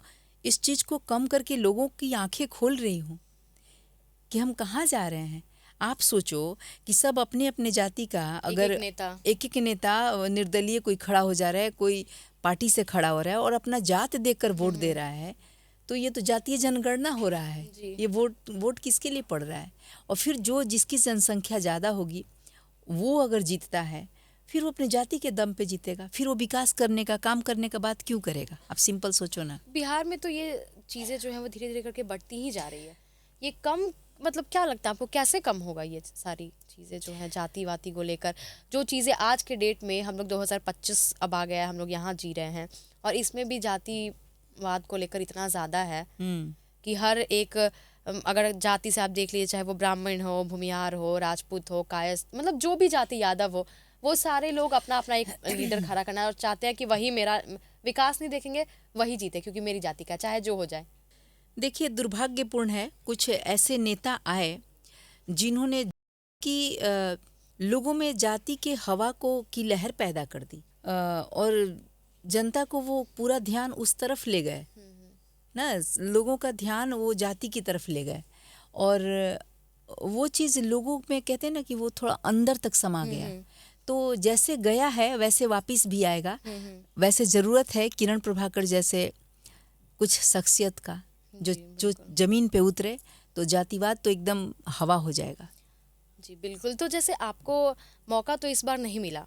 इस चीज़ को कम करके लोगों की आंखें खोल रही हूँ कि हम कहाँ जा रहे हैं। आप सोचो कि सब अपने अपने जाति का, अगर एक एक नेता निर्दलीय कोई खड़ा हो जा रहा है, कोई पार्टी से खड़ा हो रहा है और अपना जात देखकर वोट दे रहा है, तो ये तो जातीय जनगणना हो रहा है। ये वोट किसके लिए पड़ रहा है? और फिर जिसकी जनसंख्या ज़्यादा होगी वो अगर जीतता है, फिर वो अपने जाति के दम पे जीतेगा, फिर वो विकास करने का, काम करने का बात क्यों करेगा? आप सिंपल सोचो ना। बिहार में तो ये चीज़ें जो हैं वो धीरे धीरे करके बढ़ती ही जा रही है। ये कम, मतलब क्या लगता है आपको कैसे कम होगा ये सारी चीज़ें जो हैं जाति वाति को लेकर? जो चीज़ें आज के डेट में हम लोग 2025 अब आ गया है, हम लोग यहाँ जी रहे हैं और इसमें भी जातिवाद को लेकर इतना ज़्यादा है हम्म। कि हर एक अगर जाति से आप देख लीजिए, चाहे वो ब्राह्मण हो, भूमिहार हो, राजपूत हो, कायस्थ, मतलब जो भी जाति, यादव हो, वो सारे लोग अपना अपना एक लीडर खड़ा करना और चाहते हैं कि वही मेरा विकास नहीं देखेंगे, वही जीते क्योंकि मेरी जाति का, चाहे जो हो जाए। देखिए, दुर्भाग्यपूर्ण है कुछ ऐसे नेता आए जिन्होंने कि लोगों में जाति के हवा को की लहर पैदा कर दी, और जनता को वो पूरा ध्यान उस तरफ ले गए ना, लोगों का ध्यान वो जाति की तरफ ले गए, और वो चीज़ लोगों में कहते हैं ना कि वो थोड़ा अंदर तक समा गया। तो जैसे गया है वैसे वापस भी आएगा। वैसे ज़रूरत है किरण प्रभाकर जैसे कुछ शख्सियत का, जो जमीन पे उतरे तो जातिवाद तो एकदम हवा हो जाएगा। जी बिल्कुल। तो जैसे आपको मौका तो इस बार नहीं मिला,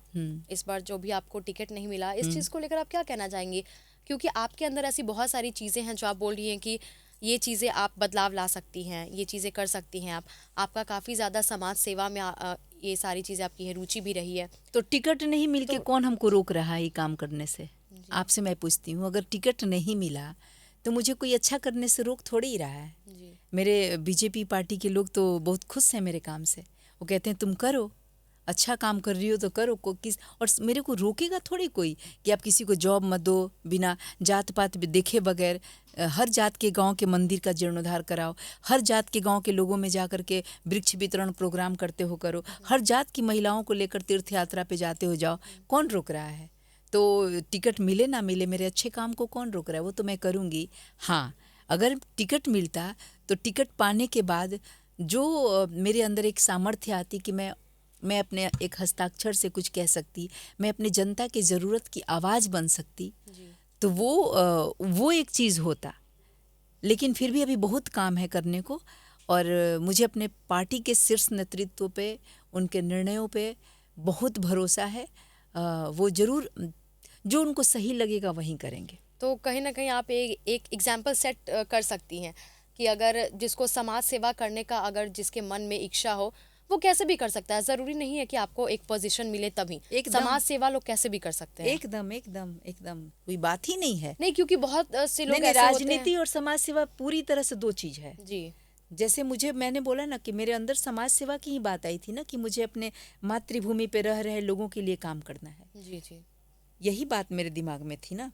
इस बार जो भी आपको टिकट नहीं मिला, इस चीज़ को लेकर आप क्या कहना चाहेंगे? क्योंकि आपके अंदर ऐसी बहुत सारी चीज़ें हैं जो आप बोल रही हैं कि ये चीज़ें आप बदलाव ला सकती हैं, ये चीज़ें कर सकती हैं आप। आपका काफ़ी ज़्यादा समाज सेवा में ये सारी चीज़ें आपकी है, रुचि भी रही है। तो टिकट नहीं मिल के कौन हमको रोक रहा है ये काम करने से? आपसे मैं पूछती हूँ, अगर टिकट नहीं मिला तो मुझे कोई अच्छा करने से रोक थोड़ी ही रहा है। मेरे बीजेपी पार्टी के लोग तो बहुत खुश हैं मेरे काम से। वो कहते हैं तुम करो, अच्छा काम कर रही हो तो करो, को किस और मेरे को रोकेगा थोड़ी कोई कि आप किसी को जॉब मत दो बिना जात पात देखे बगैर। हर जात के गांव के मंदिर का जीर्णोद्धार कराओ, हर जात के गांव के लोगों में जा कर के वृक्ष वितरण प्रोग्राम करते हो करो, हर जात की महिलाओं को लेकर तीर्थ यात्रा पे जाते हो जाओ, कौन रोक रहा है? तो टिकट मिले ना मिले मेरे अच्छे काम को कौन रोक रहा है? वो तो मैं करूँगी। हाँ, अगर टिकट मिलता तो टिकट पाने के बाद जो मेरे अंदर एक सामर्थ्य आती कि मैं अपने एक हस्ताक्षर से कुछ कह सकती, मैं अपने जनता की ज़रूरत की आवाज़ बन सकती, तो वो एक चीज़ होता। लेकिन फिर भी अभी बहुत काम है करने को, और मुझे अपने पार्टी के शीर्ष नेतृत्व पे, उनके निर्णयों पे बहुत भरोसा है। वो ज़रूर जो उनको सही लगेगा वहीं करेंगे। तो कहीं ना कहीं आप एक एग्जाम्पल सेट कर सकती हैं कि अगर जिसको समाज सेवा करने का, अगर जिसके मन में इच्छा हो, वो कैसे भी कर सकता है। ज़रूरी नहीं है कि आपको एक पोजीशन मिले तभी। समाज सेवा लोग कैसे भी कर सकते हैं। एकदम एकदम एकदम कोई बात ही नहीं है। नहीं, क्योंकि बहुत से लोग ऐसे राजनीति और समाज सेवा पूरी तरह से दो चीज़ है जी। जैसे मैंने बोला ना कि मेरे अंदर समाज सेवा की ही बात आई थी ना, कि मुझे अपने मातृभूमि पे रह रहे लोगों के लिए काम करना है। जी जी, यही बात मेरे दिमाग में थी ना,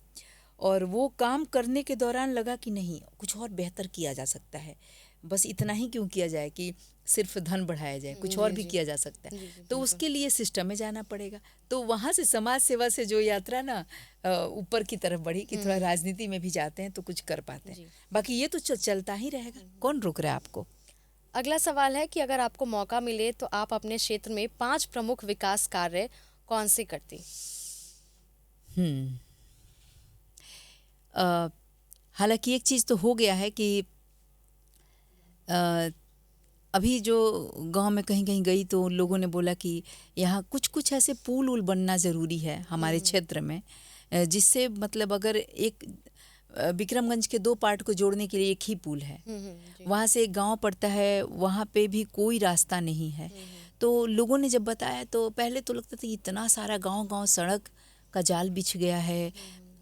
और वो काम करने के दौरान लगा कि नहीं, कुछ और बेहतर किया जा सकता है। बस इतना ही क्यों किया जाए कि सिर्फ धन बढ़ाया जाए, कुछ और भी किया जा सकता है। तो उसके लिए सिस्टम में जाना पड़ेगा। तो वहाँ से समाज सेवा से जो यात्रा ना ऊपर की तरफ बढ़ी कि थोड़ा राजनीति में भी जाते हैं तो कुछ कर पाते हैं। बाकी ये तो चलता ही रहेगा, कौन रोक रहा है आपको। अगला सवाल है कि अगर आपको मौका मिले तो आप अपने क्षेत्र में 5 प्रमुख विकास कार्य कौन से करती? हालांकि एक चीज़ तो हो गया है कि अभी जो गांव में कहीं कहीं गई तो लोगों ने बोला कि यहाँ कुछ कुछ ऐसे पुल उल बनना ज़रूरी है हमारे क्षेत्र में, जिससे मतलब अगर एक विक्रमगंज के 2 पार्ट को जोड़ने के लिए एक ही पुल है, वहाँ से एक गांव पड़ता है, वहाँ पे भी कोई रास्ता नहीं है। तो लोगों ने जब बताया तो पहले तो लगता था कि इतना सारा गांव सड़क का जाल बिछ गया है,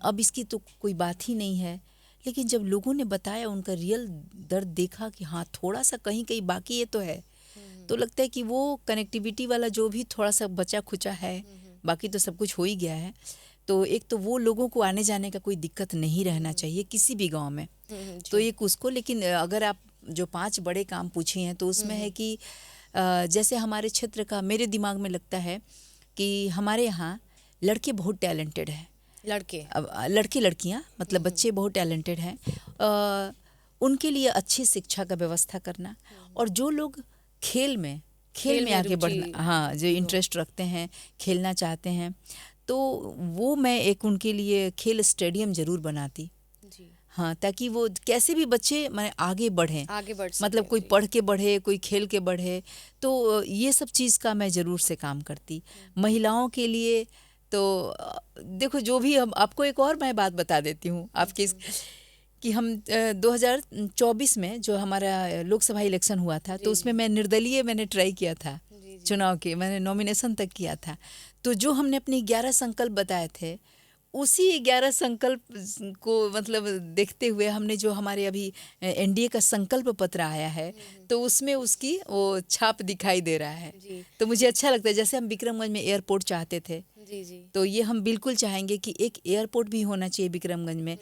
अब इसकी तो कोई बात ही नहीं है। लेकिन जब लोगों ने बताया, उनका रियल दर्द देखा कि हाँ थोड़ा सा कहीं कहीं बाकी ये तो है, तो लगता है कि वो कनेक्टिविटी वाला जो भी थोड़ा सा बचा खुचा है, बाकी तो सब कुछ हो ही गया है। तो एक तो वो लोगों को आने जाने का कोई दिक्कत नहीं रहना चाहिए किसी भी गांव में, तो एक उसको। लेकिन अगर आप जो 5 बड़े काम पूछे हैं तो उसमें है कि जैसे हमारे क्षेत्र का मेरे दिमाग में लगता है कि हमारे यहाँ लड़के बहुत टैलेंटेड हैं, लड़के लड़कियाँ मतलब बच्चे बहुत टैलेंटेड हैं, उनके लिए अच्छी शिक्षा का व्यवस्था करना, और जो लोग खेल में आगे बढ़ना, हाँ जो इंटरेस्ट रखते हैं, खेलना चाहते हैं, तो वो मैं एक उनके लिए खेल स्टेडियम ज़रूर बनाती। हाँ, ताकि वो कैसे भी बच्चे माने आगे बढ़ मतलब कोई पढ़ के बढ़े, कोई खेल के बढ़े, तो ये सब चीज़ का मैं ज़रूर से काम करती। महिलाओं के लिए तो देखो, जो भी हम आपको एक और मैं बात बता देती हूँ आपकी, कि हम 2024 में जो हमारा लोकसभा इलेक्शन हुआ था, तो उसमें मैं निर्दलीय मैंने ट्राई किया था चुनाव के, मैंने नॉमिनेशन तक किया था। तो जो हमने अपने 11 संकल्प बताए थे, उसी 11 संकल्प को मतलब देखते हुए हमने जो हमारे अभी एनडीए का संकल्प पत्र आया है, तो उसमें उसकी वो छाप दिखाई दे रहा है। जी तो मुझे अच्छा लगता है, जैसे हम विक्रमगंज में एयरपोर्ट चाहते थे, जी जी तो ये हम बिल्कुल चाहेंगे कि एक एयरपोर्ट भी होना चाहिए विक्रमगंज में।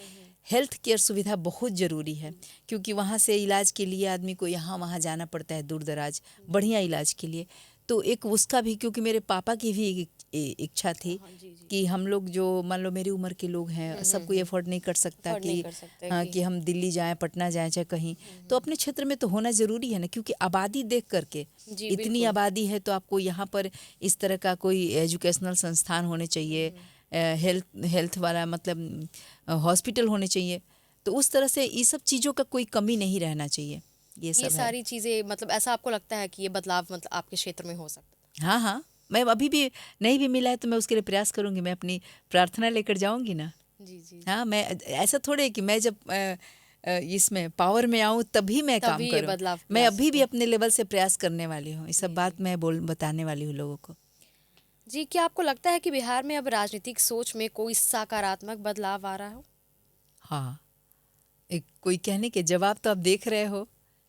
हेल्थ केयर सुविधा बहुत ज़रूरी है, क्योंकि वहाँ से इलाज के लिए आदमी को यहाँ वहाँ जाना पड़ता है दूर दराज, बढ़िया इलाज के लिए। तो एक उसका भी, क्योंकि मेरे पापा की भी इच्छा थी हाँ जी जी कि हम लोग जो मान लो मेरी उम्र के लोग हैं, सब कोई अफोर्ड नहीं कर सकता अफोर्ड नहीं कि कर सकते हाँ कि कि हम दिल्ली जाएं, पटना जाएं, चाहे कहीं, तो अपने क्षेत्र में तो होना ज़रूरी है ना, क्योंकि आबादी देख करके, जी इतनी बिल्कुल आबादी है तो आपको यहाँ पर इस तरह का कोई एजुकेशनल संस्थान होने चाहिए, हेल्थ वाला मतलब हॉस्पिटल होने चाहिए। तो उस तरह से ये सब चीज़ों का कोई कमी नहीं रहना चाहिए, ये ये सब है। सारी चीज़ें मतलब ऐसा आपको लगता है कि ये बदलाव मतलब आपके क्षेत्र में हो सकता हाँ हाँ, मैं अभी भी नहीं भी मिला है तो मैं उसके लिए प्रयास करूंगी, मैं अपनी प्रार्थना लेकर जाऊंगी ना। है? जी जी हाँ, मैं ऐसा थोड़े है कि मैं जब इसमें पावर में आऊँ तभी मैं काम तभी ये करूँ। बदलाव मैं ला अभी भी सको। अपने लेवल से प्रयास करने वाली हूँ, ये सब जी जी बात मैं बताने वाली हूँ लोगों को। जी क्या आपको लगता है कि बिहार में अब राजनीतिक सोच में कोई सकारात्मक बदलाव आ रहा हो? हाँ, एक कोई कहने के जवाब तो आप देख रहे हो।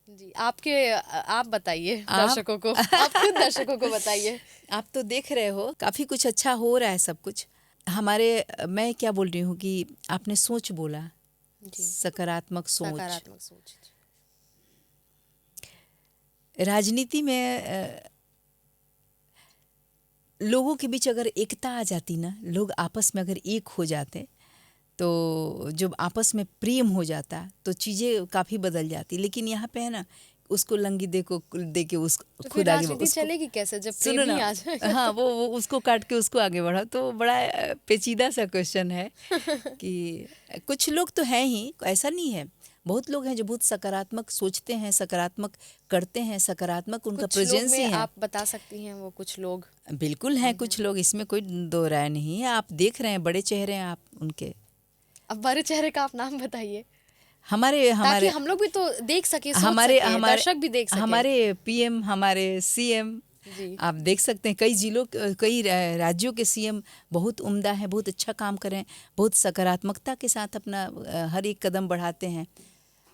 जी आपके आप बताइए आप दर्शकों को, आप खुद दर्शकों को बताइए। आप तो देख रहे हो, काफी कुछ अच्छा हो रहा है सब कुछ हमारे। मैं क्या बोल रही हूँ कि आपने सोच बोला, जी सकारात्मक सोच। सकारात्मक सोच। राजनीति में लोगों के बीच अगर एकता आ जाती ना, लोग आपस में अगर एक हो जाते, तो जब आपस में प्रेम हो जाता तो चीज़ें काफ़ी बदल जाती। लेकिन यहाँ पे है ना, उसको लंगी दे के उसको तो फिर खुद आगे राजनीति उसको चलेगी कैसे जब सुनो प्रेम ही ना। आ जाए? हाँ, वो उसको काट के उसको आगे बढ़ाओ, तो बड़ा पेचीदा सा क्वेश्चन है कि कुछ लोग तो हैं ही, ऐसा नहीं है, बहुत लोग हैं जो बहुत सकारात्मक सोचते हैं, सकारात्मक करते हैं, सकारात्मक उनका कुछ लोग प्रेजेंस में ही है। आप बता सकती हैं वो कुछ लोग? बिल्कुल हैं कुछ लोग, इसमें कोई दो राय नहीं है। आप देख रहे हैं, बड़े चेहरे हैं आप उनके। अब बड़े चेहरे का आप नाम बताइए हमारे ताकि हमारे हम लोग भी तो देख सके, सोच हमारे सके, हमारे दर्शक भी देख सके। हमारे पीएम, हमारे सीएम, जी आप देख सकते हैं, कई जिलों कई राज्यों के सीएम बहुत उम्दा हैं, बहुत अच्छा काम करें, बहुत सकारात्मकता के साथ अपना हर एक कदम बढ़ाते हैं।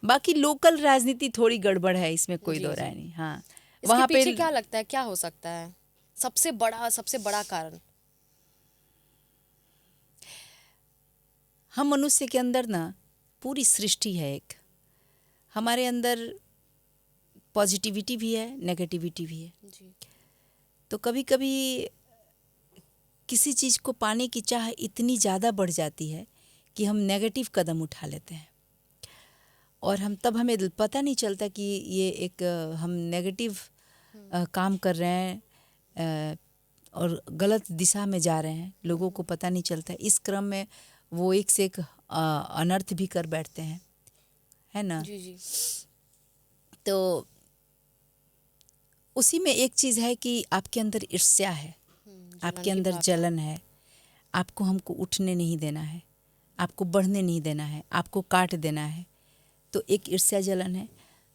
बाकी लोकल राजनीति थोड़ी गड़बड़ है, इसमें कोई जी दो जी राय नहीं। हाँ, इसके वहाँ पे पीछे क्या लगता है, क्या हो सकता है सबसे बड़ा कारण? हम मनुष्य के अंदर ना पूरी सृष्टि है एक, हमारे अंदर पॉजिटिविटी भी है, नेगेटिविटी भी है। जी तो कभी कभी किसी चीज़ को पाने की चाह इतनी ज़्यादा बढ़ जाती है कि हम नेगेटिव कदम उठा लेते हैं, और तब हमें पता नहीं चलता कि ये एक हम नेगेटिव काम कर रहे हैं, और गलत दिशा में जा रहे हैं, लोगों को पता नहीं चलता। इस क्रम में वो एक से एक अनर्थ भी कर बैठते हैं, है ना। जी जी तो उसी में एक चीज़ है कि आपके अंदर ईर्ष्या है, जलन आपके की अंदर भावना। जलन है, आपको हमको उठने नहीं देना है, आपको बढ़ने नहीं देना है, आपको काट देना है। तो एक ईर्ष्या जलन है।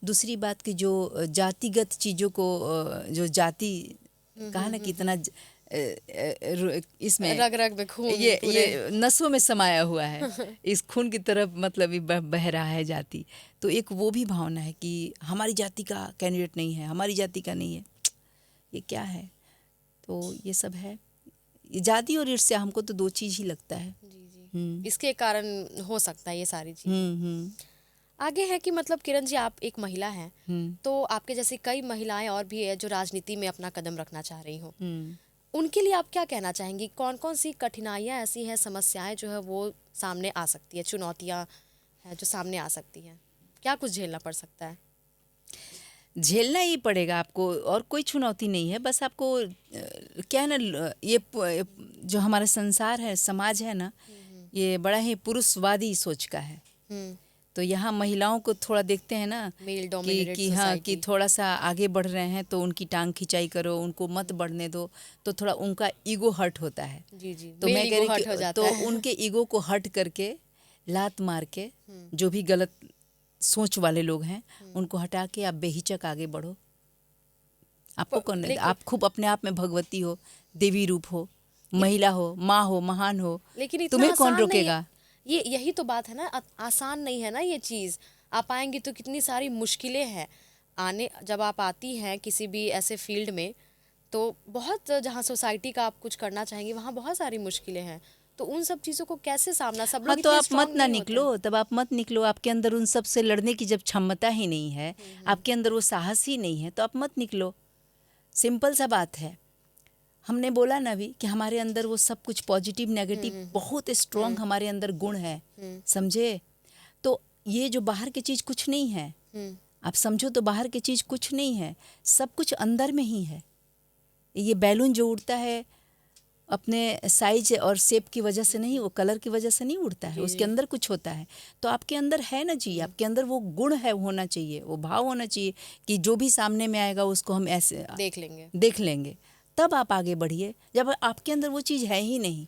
दूसरी बात कि जो जातिगत चीज़ों को जो जाति कहा ना कितना इसमें रग रग में खून पूरे। ये नसों में समाया हुआ है, इस खून की तरफ मतलब ये बह रहा है जाति। तो एक वो भी भावना है कि हमारी जाति का कैंडिडेट नहीं है, हमारी जाति का नहीं है, ये क्या है। तो ये सब है, ये जाति और ईर्ष्या, हमको तो दो चीज़ ही लगता है। जी जी हम्म इसके कारण हो सकता है ये सारी चीजें। हम्म आगे है कि मतलब किरण जी आप एक महिला हैं, हम्म तो आपके जैसे कई महिलाएं और भी है जो राजनीति में अपना कदम रखना चाह रही हो, हम्म उनके लिए आप क्या कहना चाहेंगी? कौन कौन सी कठिनाइयाँ ऐसी हैं, समस्याएं जो है वो सामने आ सकती है, चुनौतियाँ हैं जो सामने आ सकती हैं, क्या कुछ झेलना पड़ सकता है? झेलना ही पड़ेगा आपको, और कोई चुनौती नहीं है। बस आपको क्या है ना, जो हमारा संसार है, समाज है ना, ये बड़ा ही पुरुषवादी सोच का है। हम्म तो यहाँ महिलाओं को थोड़ा देखते हैं ना मेल कि डोमिनेटेड हाँ कि सोसाइटी। थोड़ा सा आगे बढ़ रहे हैं तो उनकी टांग खिंचाई करो, उनको मत बढ़ने दो, तो थोड़ा उनका ईगो हर्ट होता है। जी जी तो मेल मैं कह ईगो रही हर्ट हो कि जाता तो है। उनके ईगो को हर्ट करके, लात मार के, जो भी गलत सोच वाले लोग हैं उनको हटा के आप बेहिचक आगे बढ़ो। आपको कौन, लेकिन आप खूब अपने आप में भगवती हो, देवी रूप हो, महिला हो, माँ हो, महान हो, लेकिन इतना तुम्हें कौन आसान नहीं रोकेगा? है। ये यही तो बात है ना, आसान नहीं है ना ये चीज़। आप आएंगी तो कितनी सारी मुश्किलें हैं। जब आप आती हैं किसी भी ऐसे फील्ड में, तो बहुत, जहाँ सोसाइटी का आप कुछ करना चाहेंगी वहाँ बहुत सारी मुश्किलें हैं। तो उन सब चीज़ों को कैसे सामना, सब हाँ, लोग तो इतने आप मत स्ट्रांग ना नहीं होते हैं। निकलो, तब आप मत निकलो। आपके अंदर उन सब से लड़ने की जब क्षमता ही नहीं है, आपके अंदर वो साहस ही नहीं है, तो आप मत निकलो। सिंपल सा बात है। हमने बोला ना अभी कि हमारे अंदर वो सब कुछ पॉजिटिव नेगेटिव बहुत स्ट्रांग हमारे अंदर गुण है, समझे? तो ये जो बाहर की चीज़ कुछ नहीं है, आप समझो तो बाहर की चीज़ कुछ नहीं है, सब कुछ अंदर में ही है। ये बैलून जो उड़ता है अपने साइज और शेप की वजह से नहीं, वो कलर की वजह से नहीं उड़ता है, उसके अंदर कुछ होता है। तो आपके अंदर है ना जी, आपके अंदर वो गुण है, होना चाहिए, वो भाव होना चाहिए कि जो भी सामने में आएगा उसको हम ऐसे देख लेंगे, तब आप आगे बढ़िए। जब आपके अंदर वो चीज़ है ही नहीं,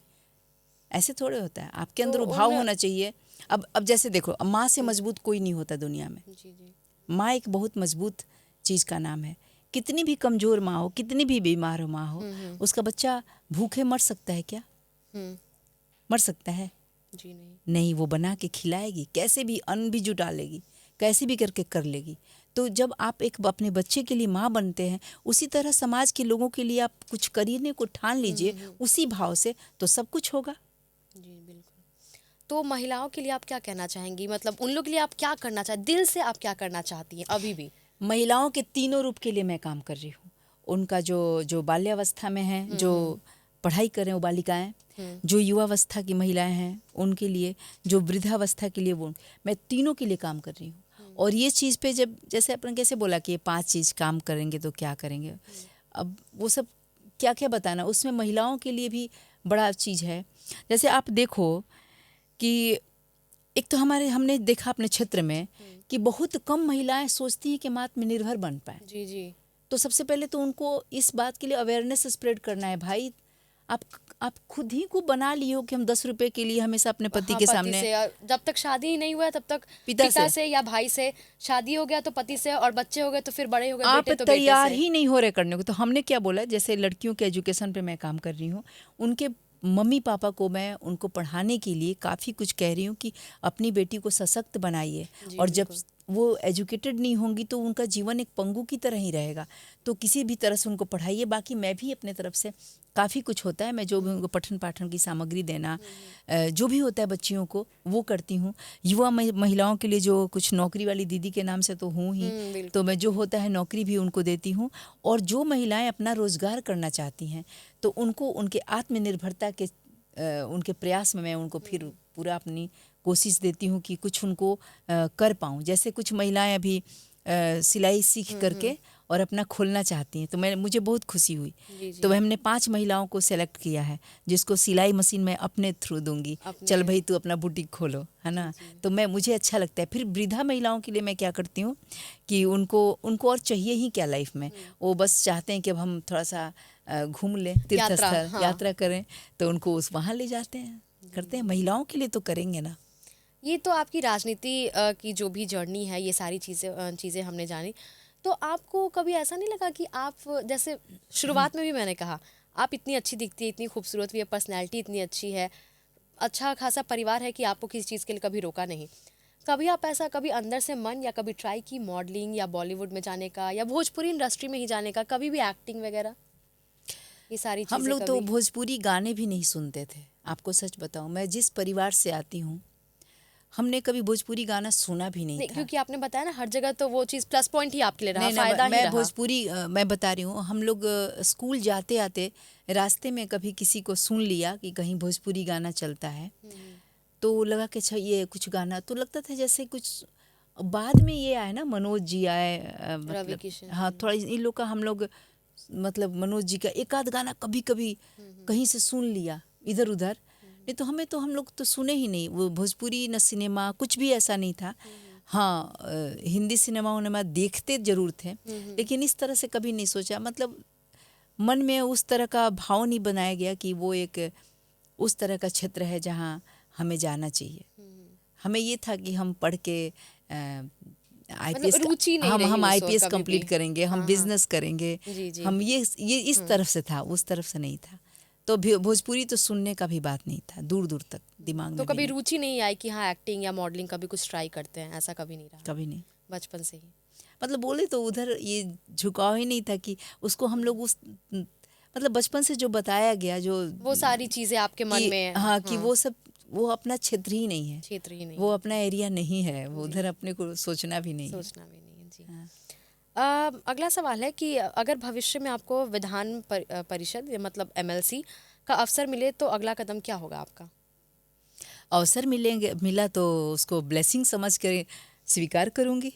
ऐसे थोड़े होता है। आपके अंदर तो वो भाव होना चाहिए। अब जैसे देखो, माँ से मजबूत कोई नहीं होता दुनिया में। माँ एक बहुत मजबूत चीज़ का नाम है। कितनी भी कमज़ोर माँ हो, कितनी भी बीमार हो माँ हो, उसका बच्चा भूखे मर सकता है क्या? मर सकता है? जी नहीं, वो बना के खिलाएगी, कैसे भी अन्न भी जुटा लेगी, कैसे भी करके कर लेगी। तो जब आप एक अपने बच्चे के लिए माँ बनते हैं, उसी तरह समाज के लोगों के लिए आप कुछ करने को ठान लीजिए उसी भाव से, तो सब कुछ होगा। जी बिल्कुल। तो महिलाओं के लिए आप क्या कहना चाहेंगी, मतलब उन लोग के लिए आप क्या करना चाहती, दिल से आप क्या करना चाहती हैं अभी भी? महिलाओं के तीनों रूप के लिए मैं काम कर रही हूँ। उनका जो जो बाल्यावस्था में है, जो पढ़ाई करें वो बालिकाएं, जो युवावस्था की महिलाएं हैं उनके लिए, जो वृद्धावस्था के लिए, वो मैं तीनों के लिए काम कर रही हूँ। और ये चीज़ पे जब, जैसे अपन कैसे बोला कि ये 5 चीज़ काम करेंगे तो क्या करेंगे, अब वो सब क्या क्या बताना, उसमें महिलाओं के लिए भी बड़ा चीज़ है। जैसे आप देखो कि एक तो हमने देखा अपने क्षेत्र में कि बहुत कम महिलाएं सोचती हैं कि हम आत्मनिर्भर बन पाए। जी। तो सबसे पहले तो उनको इस बात के लिए अवेयरनेस स्प्रेड करना है। भाई, आप खुद ही को बना लिए हो कि हम 10 रुपए के लिए हमेशा अपने पति के सामने, से, जब तक शादी ही नहीं हुआ तब तक पिता से या भाई से, शादी हो गया तो पति से, और बच्चे हो गए तो फिर बड़े हो गए आप बेटे तो तैयार बेटे से। ही नहीं हो रहे करने को। तो हमने क्या बोला, जैसे लड़कियों के एजुकेशन पे मैं काम कर रही हूँ, उनके मम्मी पापा को मैं उनको पढ़ाने के लिए काफ़ी कुछ कह रही हूँ कि अपनी बेटी को सशक्त बनाइए। और जब वो एजुकेटेड नहीं होंगी तो उनका जीवन एक पंगु की तरह ही रहेगा। तो किसी भी तरह से उनको पढ़ाइए। बाकी मैं भी अपने तरफ से काफ़ी कुछ होता है, मैं जो भी उनको पठन पाठन की सामग्री देना, जो भी होता है बच्चियों को, वो करती हूँ। युवा महिलाओं के लिए जो कुछ नौकरी वाली दीदी के नाम से तो हूँ ही, तो मैं जो होता है नौकरी भी उनको देती हूँ। और जो महिलाएं अपना रोजगार करना चाहती हैं तो उनको उनके आत्मनिर्भरता के उनके प्रयास में मैं उनको फिर पूरा अपनी कोशिश देती हूँ कि कुछ उनको कर पाऊँ। जैसे कुछ महिलाएं अभी सिलाई सीख करके और अपना खोलना चाहती हैं, तो मुझे बहुत खुशी हुई। तो हमने 5 महिलाओं को सेलेक्ट किया है जिसको सिलाई मशीन मैं अपने थ्रू दूंगी। चल भाई तू अपना बुटीक खोलो, है ना। तो मुझे अच्छा लगता है। फिर वृद्धा महिलाओं के लिए मैं क्या करती हूँ कि उनको और चाहिए ही क्या लाइफ में, वो बस चाहते हैं कि अब हम थोड़ा सा घूम लें, तीर्थ स्थल यात्रा करें, तो उनको वहाँ ले जाते हैं, करते हैं। महिलाओं के लिए तो करेंगे ना। ये तो आपकी राजनीति की जो भी जर्नी है, ये सारी चीज़ें हमने जानी। तो आपको कभी ऐसा नहीं लगा कि आप, जैसे शुरुआत में भी मैंने कहा, आप इतनी अच्छी दिखती है, इतनी खूबसूरत भी है, पर्सनैलिटी इतनी अच्छी है, अच्छा खासा परिवार है कि आपको किसी चीज़ के लिए कभी रोका नहीं। कभी आप ऐसा, कभी अंदर से मन, या कभी ट्राई की मॉडलिंग या बॉलीवुड में जाने का, या भोजपुरी इंडस्ट्री में ही जाने का, कभी भी एक्टिंग वगैरह, ये सारी चीज़ें? हम लोग तो भोजपुरी गाने भी नहीं सुनते थे, आपको सच बताऊं। मैं जिस परिवार से आती हूँ, हमने कभी भोजपुरी गाना सुना भी नहीं था। क्योंकि आपने बताया ना, हर जगह तो वो चीज़ प्लस पॉइंट ही आपके लिए रहा, नहीं, फायदा ही रहा। भोजपुरी मैं बता रही हूँ, हम लोग स्कूल जाते आते रास्ते में कभी किसी को सुन लिया कि कहीं भोजपुरी गाना चलता है, तो लगा कि अच्छा ये कुछ गाना, तो लगता था जैसे कुछ, बाद में ये आए ना, मनोज जी आए, मतलब हाँ, थोड़ा इन लोग का, हम लोग मतलब मनोज जी का एक आध गाना कभी कभी कहीं से सुन लिया इधर उधर, नहीं तो हम लोग तो सुने ही नहीं। वो भोजपुरी न सिनेमा कुछ भी ऐसा नहीं था। हाँ, हिंदी सिनेमा उनेमा देखते जरूर थे, लेकिन इस तरह से कभी नहीं सोचा, मतलब मन में उस तरह का भाव नहीं बनाया गया कि वो एक उस तरह का क्षेत्र है जहाँ हमें जाना चाहिए। हमें ये था कि हम पढ़ के IPS, हम IPS कंप्लीट करेंगे, हम बिजनेस करेंगे, हम ये इस तरफ से था, उस तरफ से नहीं था। तो भोजपुरी तो सुनने का भी बात नहीं था, दूर दूर तक दिमाग तो में भी कभी नहीं, रुचि नहीं आई कि हाँ एक्टिंग या मॉडलिंग कभी कुछ ट्राई करते हैं, ऐसा कभी नहीं रहा? कभी नहीं। बचपन से ही? मतलब बोले तो उधर ये झुकाव ही नहीं था कि उसको हम लोग उस मतलब बचपन से जो बताया गया, जो वो सारी चीजें आपके मन कि में, हाँ कि वो सब, वो अपना क्षेत्र ही नहीं है, क्षेत्र ही नहीं वो है, अपना एरिया नहीं है, वो उधर अपने को सोचना भी नहीं है। सोचना भी नहीं है जी। हाँ। अगला सवाल है कि अगर भविष्य में आपको विधान परिषद या मतलब एमएलसी का अवसर मिले तो अगला कदम क्या होगा आपका? अवसर मिला तो उसको ब्लेसिंग समझ कर स्वीकार करूंगी।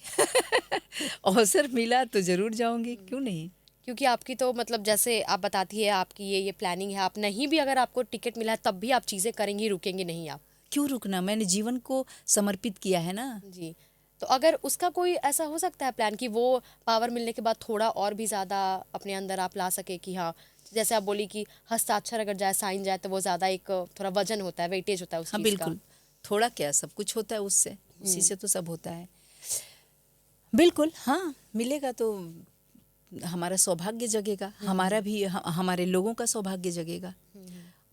अवसर मिला तो जरूर जाऊंगी, क्यों नहीं। क्योंकि आपकी तो मतलब जैसे आप बताती है आपकी ये प्लानिंग है, आप नहीं भी अगर आपको टिकट मिला है तब भी आप चीज़ें करेंगी, रुकेंगी नहीं आप? क्यों रुकना, मैंने जीवन को समर्पित किया है ना। जी। तो अगर उसका कोई ऐसा हो सकता है प्लान कि वो पावर मिलने के बाद थोड़ा और भी ज़्यादा अपने अंदर आप ला सके कि हाँ, जैसे आप बोली कि हस्ताक्षर अगर जाए, साइन जाए तो वो ज़्यादा एक थोड़ा वजन होता है, वेटेज होता है उस हाँ चीज़ का। बिल्कुल, थोड़ा क्या सब कुछ होता है उससे, उसी से तो सब होता है। बिल्कुल हाँ, मिलेगा तो हमारा सौभाग्य जगेगा, हमारा भी हमारे लोगों का सौभाग्य जगेगा,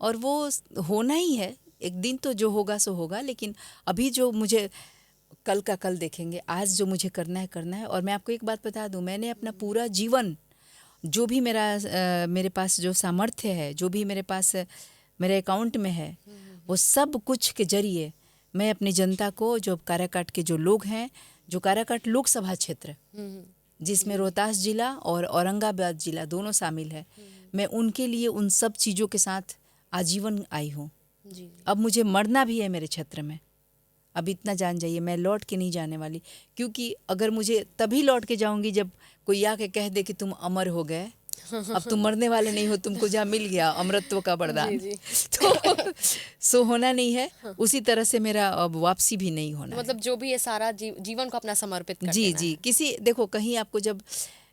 और वो होना ही है। एक दिन तो जो होगा सो होगा, लेकिन अभी जो मुझे कल का कल देखेंगे, आज जो मुझे करना है करना है। और मैं आपको एक बात बता दूं, मैंने अपना पूरा जीवन जो भी मेरे पास जो सामर्थ्य है, जो भी मेरे पास मेरे अकाउंट में है, वो सब कुछ के जरिए मैं अपनी जनता को, जो काराकाट के जो लोग हैं, जो काराकाट लोकसभा क्षेत्र जिसमें रोहतास जिला और औरंगाबाद जिला दोनों शामिल है, मैं उनके लिए उन सब चीज़ों के साथ आजीवन आई हूँ। जी। अब मुझे मरना भी है मेरे क्षेत्र में। अब इतना जान जाइए, मैं लौट के नहीं जाने वाली, क्योंकि अगर मुझे तभी लौट के जाऊंगी जब कोई आके कह दे कि तुम अमर हो गए, अब तुम मरने वाले नहीं हो, तुमको जहाँ मिल गया अमरत्व का वरदान। जी, तो सो होना नहीं है, उसी तरह से मेरा अब वापसी भी नहीं होना तो है। मतलब जो भी ये सारा जीवन को अपना समर्पित कर जी देना जी, है। किसी देखो कहीं आपको जब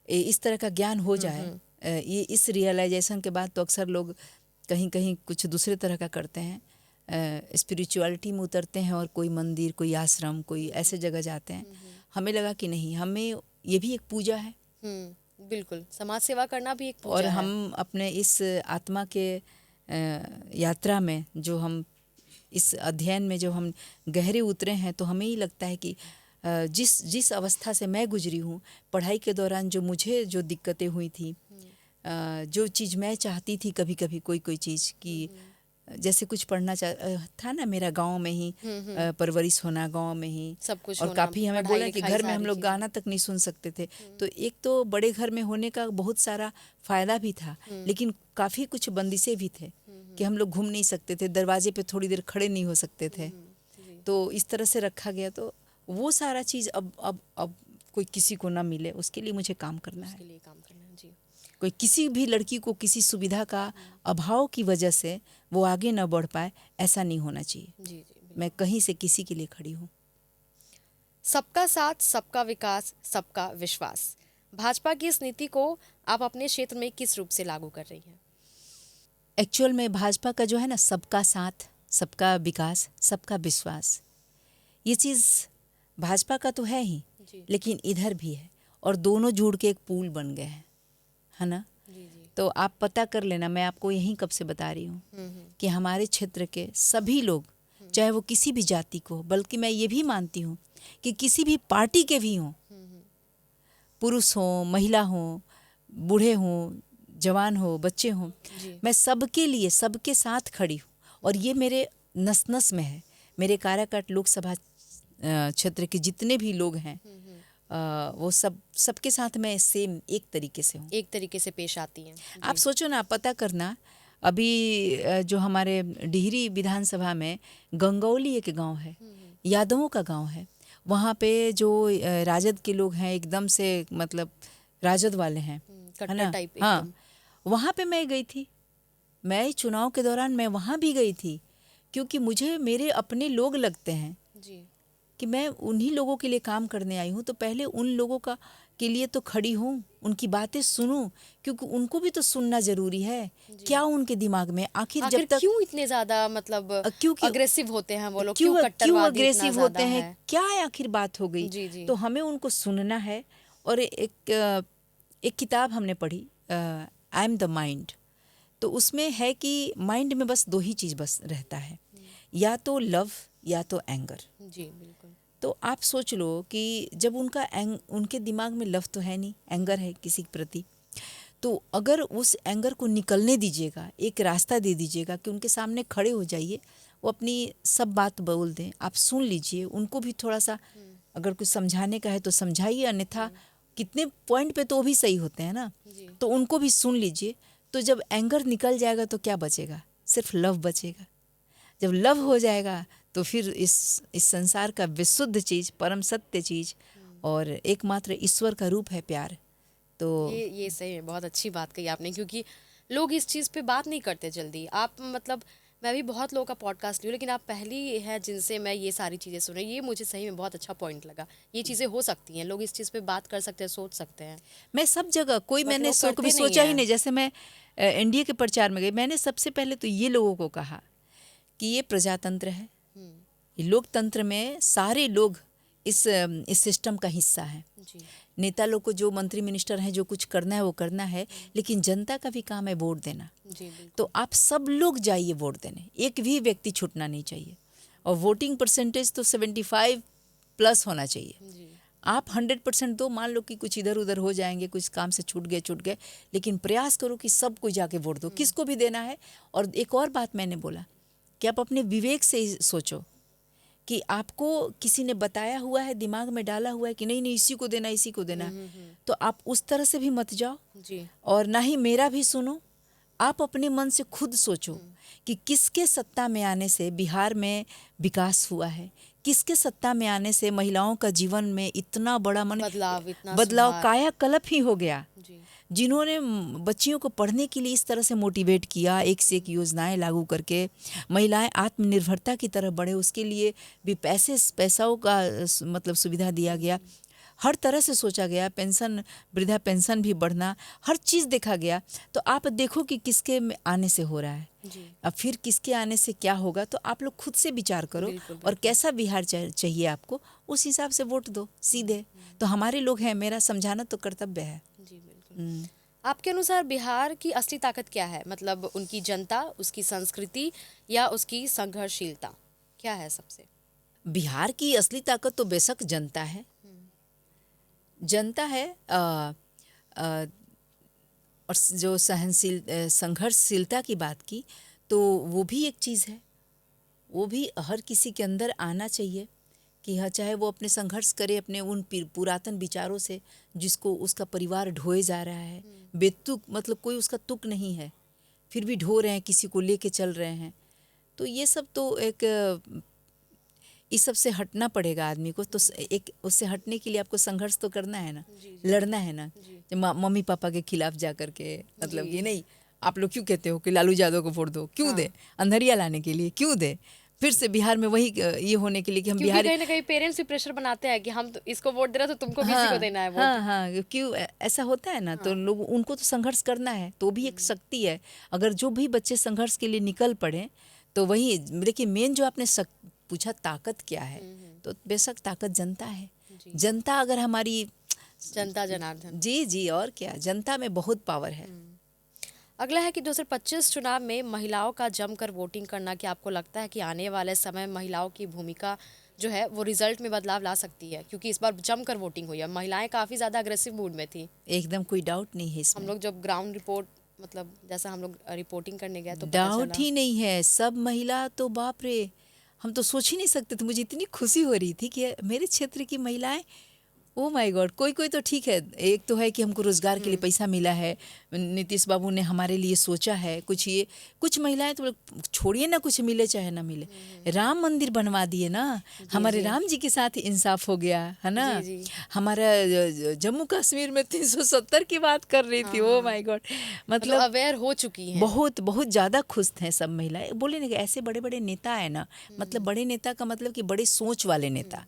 इस तरह का ज्ञान हो जाए, ये इस रियलाइजेशन के बाद, तो अक्सर लोग कहीं कहीं कुछ दूसरे तरह का करते हैं, स्पिरिचुअलिटी में उतरते हैं, और कोई मंदिर, कोई आश्रम, कोई ऐसे जगह जाते हैं। हमें लगा कि नहीं, हमें ये भी एक पूजा है, बिल्कुल, समाज सेवा करना भी एक पूजा और है। हम अपने इस आत्मा के यात्रा में, जो हम इस अध्ययन में जो हम गहरे उतरे हैं, तो हमें ही लगता है कि जिस अवस्था से मैं गुजरी हूँ, पढ़ाई के दौरान जो मुझे जो दिक्कतें हुई थी, जो चीज़ मैं चाहती थी कभी कभी, कोई चीज़ की, जैसे कुछ पढ़ना था ना, मेरा गांव में ही परवरिश होना, गांव में ही सब कुछ और होना, काफ़ी हमें पढ़ाई बोला कि लिखाई घर में हम सारी लोग चीजें। गाना तक नहीं सुन सकते थे। तो एक तो बड़े घर में होने का बहुत सारा फ़ायदा भी था, लेकिन काफ़ी कुछ बंदिशें भी थे कि हम लोग घूम नहीं सकते थे, दरवाजे पे थोड़ी देर खड़े नहीं हो सकते थे। तो इस तरह से रखा गया। तो वो सारा चीज़ अब कोई किसी को ना मिले, उसके लिए मुझे काम करना है। उसके लिए काम करना है जी। कोई किसी भी लड़की को किसी सुविधा का अभाव की वजह से वो आगे न बढ़ पाए, ऐसा नहीं होना चाहिए। जी जी। मैं कहीं से किसी के लिए खड़ी हूँ। सबका साथ, सबका विकास, सबका विश्वास, भाजपा की इस नीति को आप अपने क्षेत्र में किस रूप से लागू कर रही हैं? एक्चुअल में भाजपा का जो है ना, सबका साथ, सबका विकास, सबका विश्वास, ये चीज़ भाजपा का तो है ही, जी लेकिन इधर भी है, और दोनों जुड़ के एक पुल बन गए हैं, है ना। जी जी। तो आप पता कर लेना, मैं आपको यहीं कब से बता रही हूँ कि हमारे क्षेत्र के सभी लोग, चाहे वो किसी भी जाति को हो, बल्कि मैं ये भी मानती हूँ कि किसी भी पार्टी के भी हों, पुरुष हों, महिला हों, बूढ़े हों, जवान हो, बच्चे हों, जी। मैं सबके लिए, सबके साथ खड़ी हूँ, और ये मेरे नस नस में है। मेरे काराकाट लोकसभा क्षेत्र के जितने भी लोग हैं, वो सबके साथ मैं सेम एक तरीके से हूँ, एक तरीके से पेश आती हैं। आप सोचो ना, पता करना, अभी जो हमारे डिहरी विधानसभा में गंगौली एक गांव है, यादवों का गांव है, वहाँ पे जो राजद के लोग हैं, एकदम से मतलब राजद वाले हैं, है कट्टर ना। टाइप हाँ, एकदम। वहाँ पे मैं गई थी, मैं चुनाव के दौरान मैं वहाँ भी गई थी, क्योंकि मुझे मेरे अपने लोग लगते हैं जी कि मैं उन्हीं लोगों के लिए काम करने आई हूँ, तो पहले उन लोगों का के लिए तो खड़ी हूँ, उनकी बातें सुनूं, क्योंकि उनको भी तो सुनना जरूरी है। क्या उनके दिमाग में आखिर जब तक क्यों इतने ज्यादा मतलब क्योंकि अग्रेसिव होते हैं वो लोग, क्यों क्यों क्यों कट्टरवादी इतना अग्रेसिव ज्यादा होते हैं, है? क्या आखिर बात हो गई। जी जी। तो हमें उनको सुनना है। और एक किताब हमने पढ़ी, आई एम द माइंड, तो उसमें है कि माइंड में बस 2 ही चीज़ बस रहता है, या तो लव या तो एंगर। जी बिल्कुल। तो आप सोच लो कि जब उनके दिमाग में लव तो है नहीं, एंगर है किसी के प्रति, तो अगर उस एंगर को निकलने दीजिएगा, एक रास्ता दे दीजिएगा कि उनके सामने खड़े हो जाइए, वो अपनी सब बात बोल दें, आप सुन लीजिए, उनको भी थोड़ा सा अगर कुछ समझाने का है तो समझाइए, अन्यथा कितने पॉइंट पे तो वो भी सही होते हैं ना, जी। तो उनको भी सुन लीजिए। तो जब एंगर निकल जाएगा तो क्या बचेगा? सिर्फ लव बचेगा। जब लव हो जाएगा तो फिर इस संसार का विशुद्ध चीज़, परम सत्य चीज़ और एकमात्र ईश्वर का रूप है प्यार। तो ये सही है, बहुत अच्छी बात कही आपने, क्योंकि लोग इस चीज़ पे बात नहीं करते जल्दी। आप मतलब मैं भी बहुत लोगों का पॉडकास्ट ली हूँ, लेकिन आप पहली है जिनसे मैं ये सारी चीज़ें सुन रही, ये मुझे सही में बहुत अच्छा पॉइंट लगा। ये चीज़ें हो सकती हैं, लोग इस चीज़ पे बात कर सकते हैं, सोच सकते हैं। मैं सब जगह कोई बट मैंने लोग कभी करते नहीं सोचा ही हैं। नहीं। जैसे मैं एनडीए के प्रचार में गई, मैंने सबसे पहले तो ये लोगों को कहा कि ये प्रजातंत्र है, ये लोकतंत्र में सारे लोग इस सिस्टम का हिस्सा है। जी नेता लोग को जो मंत्री मिनिस्टर हैं जो कुछ करना है वो करना है, लेकिन जनता का भी काम है वोट देना। जी बिल्कुल। तो आप सब लोग जाइए वोट देने, एक भी व्यक्ति छूटना नहीं चाहिए। और वोटिंग परसेंटेज तो 75+ होना चाहिए। जी आप 100% दो, मान लो कि कुछ इधर उधर हो जाएंगे, कुछ काम से छूट गए, लेकिन प्रयास करो कि सबको जाके वोट दो, किसको भी देना है। और एक और बात मैंने बोला कि आप अपने विवेक से ही सोचो कि आपको किसी ने बताया हुआ है, दिमाग में डाला हुआ है कि नहीं नहीं इसी को देना, इसी को देना, तो आप उस तरह से भी मत जाओ। जी और ना ही मेरा भी सुनो। आप अपने मन से खुद सोचो कि किसके सत्ता में आने से बिहार में विकास हुआ है, किसके सत्ता में आने से महिलाओं का जीवन में इतना बड़ा बदलाव, इतना बदलाव, सुधार। कायाकल्प ही हो गया। जी जिन्होंने बच्चियों को पढ़ने के लिए इस तरह से मोटिवेट किया, एक से एक योजनाएं लागू करके महिलाएं आत्मनिर्भरता की तरफ बढ़े, उसके लिए भी पैसाओं का मतलब सुविधा दिया गया, हर तरह से सोचा गया, पेंशन, वृद्धा पेंशन भी बढ़ना, हर चीज़ देखा गया। तो आप देखो कि किसके आने से हो रहा है, जी अब फिर किसके आने से क्या होगा। तो आप लोग खुद से विचार करो बिल्कुल, और कैसा बिहार चाहिए आपको, उस हिसाब से वोट दो सीधे। तो हमारे लोग हैं, मेरा समझाना तो कर्तव्य है। जी बिल्कुल। आपके अनुसार बिहार की असली ताकत क्या है? मतलब उनकी जनता, उसकी संस्कृति या उसकी संघर्षशीलता, क्या है सबसे? बिहार की असली ताकत तो बेशक जनता है, जनता है। और जो संघर्षशीलता की बात की, तो वो भी एक चीज़ है, वो भी हर किसी के अंदर आना चाहिए कि हाँ, चाहे वो अपने संघर्ष करे अपने उन पुरातन विचारों से जिसको उसका परिवार ढोए जा रहा है, बेतुक, मतलब कोई उसका तुक नहीं है, फिर भी ढो रहे हैं, किसी को लेके चल रहे हैं। तो ये सब तो एक इस सब से हटना पड़ेगा आदमी को। तो एक उससे हटने के लिए आपको संघर्ष तो करना है ना, लड़ना है ना। मम्मी पापा के खिलाफ जा करके, मतलब ये नहीं, आप लोग क्यों कहते हो कि लालू यादव को वोट दो, क्यों दे, अंधरिया लाने के लिए क्यों दे, फिर से बिहार में वही ये होने के लिए कि हम क्योंकि बिहारी, कहीं ना कहीं पेरेंट्स भी प्रेशर बनाते हैं कि हम तो इसको वोट दे रहे हैं तो तुमको भी इसी को देना है वोट। हाँ हाँ, क्यों ऐसा होता है ना। तो लोग, उनको तो संघर्ष करना है, तो भी एक शक्ति है। अगर जो भी बच्चे संघर्ष के लिए निकल पड़े तो वही। देखिए, मेन जो आपने पूछा ताकत क्या है, तो बेशक ताकत जनता है। जनता अगर हमारी, जनता जनार्दन। जी जी, और क्या, जनता में बहुत पावर है। अगला है कि 2025 चुनाव में महिलाओं का जमकर वोटिंग करना, क्या आपको लगता है कि आने वाले समय महिलाओं की भूमिका जो है वो रिजल्ट में बदलाव ला सकती है? क्योंकि इस बार जमकर वोटिंग हुई है, महिलाएं काफ़ी ज़्यादा अग्रेसिव मूड में थी। एकदम कोई डाउट नहीं है इसमें। हम लोग जब ग्राउंड रिपोर्ट, मतलब जैसा हम लोग रिपोर्टिंग करने गए तो पता डाउट चला। ही नहीं है, सब महिला तो बाप रे, हम तो सोच ही नहीं सकते थे। मुझे इतनी खुशी हो रही थी कि मेरे क्षेत्र की महिलाएं, ओ माय गॉड, कोई कोई तो ठीक है, एक तो है कि हमको रोजगार के लिए पैसा मिला है, नीतीश बाबू ने हमारे लिए सोचा है कुछ। ये कुछ महिलाएं तो छोड़िए ना, कुछ मिले चाहे ना मिले, राम मंदिर बनवा दिए ना, हमारे राम जी के साथ इंसाफ हो गया है ना। हमारा जम्मू कश्मीर में 370 की बात कर रही थी, ओ माय गॉड, मतलब अवेयर हो चुकी हैं। बहुत बहुत ज़्यादा खुश थे सब महिलाएं। बोले ना कि ऐसे बड़े बड़े नेता है ना, मतलब बड़े नेता का मतलब कि बड़े सोच वाले नेता,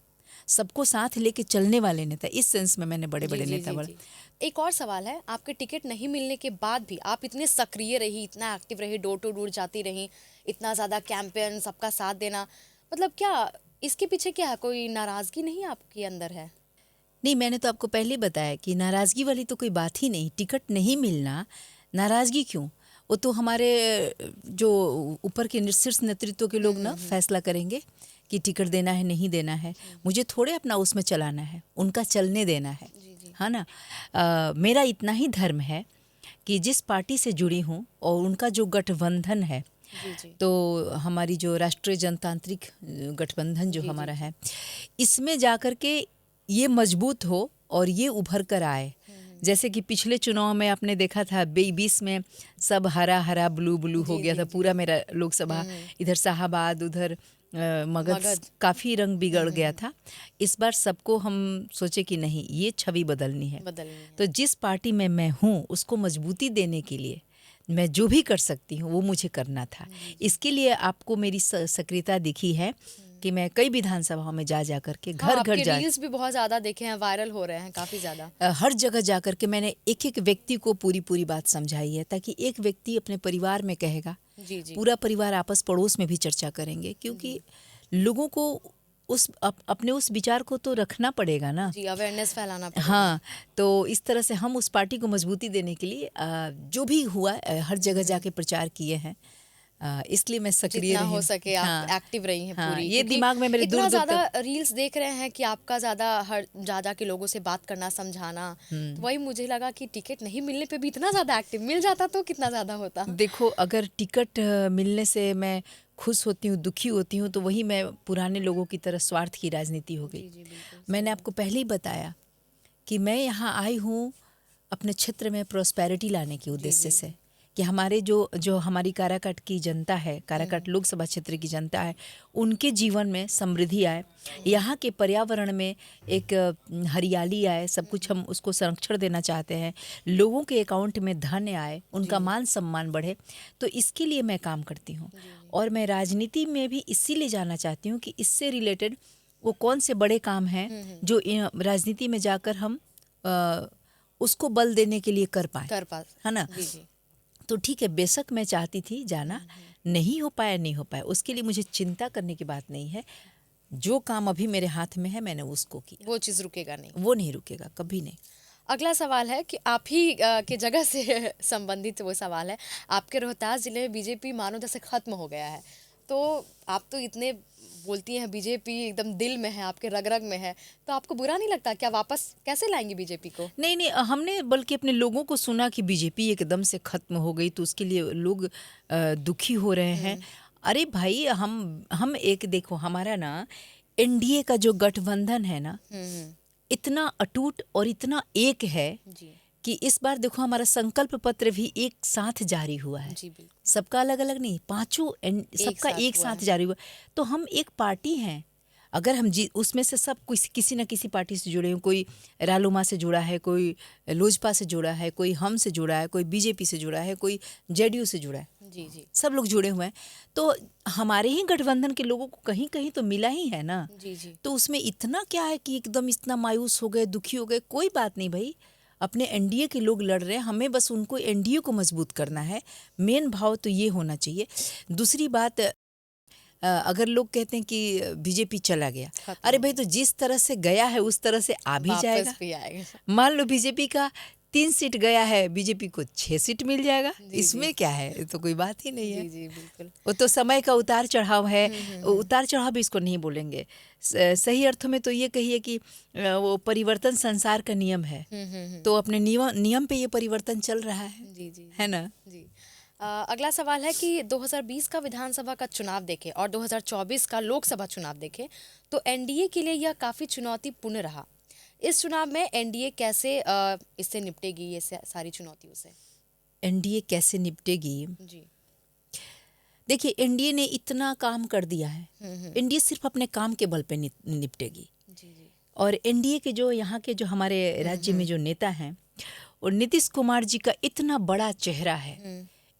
सबको साथ लेके चलने वाले नेता, इस सेंस में मैंने बड़े बड़े नेता बोला। एक और सवाल है, आपके टिकट नहीं मिलने के बाद भी आप इतने सक्रिय रही, इतना एक्टिव रही, डोर टू डोर जाती रही, इतना ज़्यादा कैंपेन, सबका साथ देना, मतलब क्या इसके पीछे क्या है? कोई नाराज़गी नहीं आपके अंदर है? नहीं, मैंने तो आपको पहले बताया कि नाराज़गी वाली तो कोई बात ही नहीं। टिकट नहीं मिलना, नाराज़गी क्यों? वो तो हमारे जो ऊपर के शीर्ष नेतृत्व के लोग ना फैसला करेंगे कि टिकट देना है नहीं देना है। मुझे थोड़े अपना उसमें चलाना है, उनका चलने देना है, है ना। मेरा इतना ही धर्म है कि जिस पार्टी से जुड़ी हूँ और उनका जो गठबंधन है, तो हमारी जो राष्ट्रीय जनतांत्रिक गठबंधन जो हमारा है, इसमें जाकर के ये मजबूत हो और ये उभर कर आए। जैसे कि पिछले चुनाव में आपने देखा था 20 में सब हरा हरा ब्लू ब्लू हो गया था पूरा मेरा लोकसभा, इधर शाहाबाद उधर मगध काफ़ी रंग बिगड़ गया था। इस बार सबको हम सोचे कि नहीं, ये छवि बदलनी है। तो जिस पार्टी में मैं हूँ उसको मजबूती देने के लिए मैं जो भी कर सकती हूँ वो मुझे करना था। इसके लिए आपको मेरी सक्रियता दिखी है कि मैं कई विधानसभाओं में जा करके घर घर जा, रील्स भी बहुत ज्यादा देखे हैं, वायरल हो रहे हैं काफी ज्यादा। हर जगह जा करके मैंने एक एक व्यक्ति को पूरी बात समझाई है, ताकि एक व्यक्ति अपने परिवार में कहेगा, पूरा परिवार आपस पड़ोस में भी चर्चा करेंगे, क्योंकि लोगों को अपने उस विचार को तो रखना पड़ेगा ना, अवेयरनेस फैलाना पड़ेगा। हाँ, तो इस तरह से हम उस पार्टी को मजबूती देने के लिए जो भी हुआ हर जगह जाके प्रचार किए हैं। इसलिए मैं सक्रिय हो सके आप एक्टिव रही हैं पूरी। ये दिमाग में मेरे इतना ज्यादा रील्स देख रहे हैं कि आपका ज्यादा के लोगों से बात करना, समझाना, तो वही मुझे लगा कि टिकट नहीं मिलने पे भी इतना ज्यादा एक्टिव, मिल जाता तो कितना ज्यादा होता। देखो, अगर टिकट मिलने से मैं खुश होती हूँ, दुखी होती हूँ, तो वही मैं पुराने लोगों की तरह स्वार्थ की राजनीति हो गई। मैंने आपको पहले ही बताया कि मैं यहाँ आई हूँ अपने क्षेत्र में प्रॉस्पेरिटी लाने के उद्देश्य से, कि हमारे जो हमारी काराकाट की जनता है, काराकाट लोकसभा क्षेत्र की जनता है, उनके जीवन में समृद्धि आए, यहाँ के पर्यावरण में एक हरियाली आए, सब कुछ हम उसको संरक्षण देना चाहते हैं, लोगों के अकाउंट में धन आए, उनका मान सम्मान बढ़े। तो इसके लिए मैं काम करती हूँ। और मैं राजनीति में भी इसीलिए जाना चाहती हूँ कि इससे रिलेटेड वो कौन से बड़े काम हैं जो राजनीति में जाकर हम उसको बल देने के लिए कर पाए, है ना। तो ठीक है, बेशक मैं चाहती थी जाना, नहीं हो पाया, उसके लिए मुझे चिंता करने की बात नहीं है। जो काम अभी मेरे हाथ में है मैंने उसको किया, वो चीज़ रुकेगा नहीं, वो नहीं रुकेगा, कभी नहीं। अगला सवाल है कि आप ही के जगह से संबंधित वो सवाल है। आपके रोहतास जिले में बीजेपी मानो जैसे खत्म हो गया है, तो आप तो इतने बोलती हैं बीजेपी एकदम दिल में है, आपके रग रग में है, तो आपको बुरा नहीं लगता? क्या वापस कैसे लाएंगे बीजेपी को? नहीं, हमने बल्कि अपने लोगों को सुना कि बीजेपी एकदम से खत्म हो गई, तो उसके लिए लोग दुखी हो रहे हैं। अरे भाई, हम एक देखो, हमारा ना एनडीए का जो गठबंधन है ना, इतना अटूट और इतना एक है कि इस बार देखो हमारा संकल्प पत्र भी एक साथ जारी हुआ है। सबका अलग अलग नहीं, पांचों सबका एक साथ जारी हुआ। तो हम एक पार्टी हैं। अगर हम उसमें से सब किसी न किसी पार्टी से जुड़े हैं, कोई रालोमा से जुड़ा है, कोई लोजपा से जुड़ा है, कोई हम से जुड़ा है, कोई बीजेपी से जुड़ा है, कोई जेडीयू से जुड़ा है, सब लोग जुड़े हुए हैं। तो हमारे ही गठबंधन के लोगों को कहीं कहीं तो मिला ही है ना। तो उसमें इतना क्या है कि एकदम इतना मायूस हो गए, दुखी हो गए? कोई बात नहीं भाई, अपने एनडीए के लोग लड़ रहे हैं, हमें बस उनको एनडीए को मजबूत करना है। मेन भाव तो ये होना चाहिए। दूसरी बात, अगर लोग कहते हैं कि बीजेपी चला गया, अरे भाई, तो जिस तरह से गया है उस तरह से आ भी जाएगा। मान लो बीजेपी का 3 सीट गया है, बीजेपी को 6 सीट मिल जाएगा, इसमें क्या है? तो कोई बात ही नहीं है। बिल्कुल। वो तो समय का उतार चढ़ाव है। उतार चढ़ाव भी इसको नहीं बोलेंगे, सही अर्थों में तो ये कहिए कि वो परिवर्तन संसार का नियम है। तो अपने नियम पे ये परिवर्तन चल रहा है, है ना। अगला सवाल है कि 2020 का विधानसभा का चुनाव देखें और 2024 का लोकसभा चुनाव देखें तो एनडीए के लिए यह काफ़ी चुनौतीपूर्ण रहा। इस चुनाव में एनडीए कैसे इससे निपटेगी, ये सारी चुनौतियों से? एनडीए कैसे निपटेगी? देखिए, एनडीए ने इतना काम कर दिया है, एनडीए सिर्फ अपने काम के बल पे निपटेगी। और एनडीए के जो यहाँ के जो हमारे राज्य में जो नेता हैं, और नीतीश कुमार जी का इतना बड़ा चेहरा है,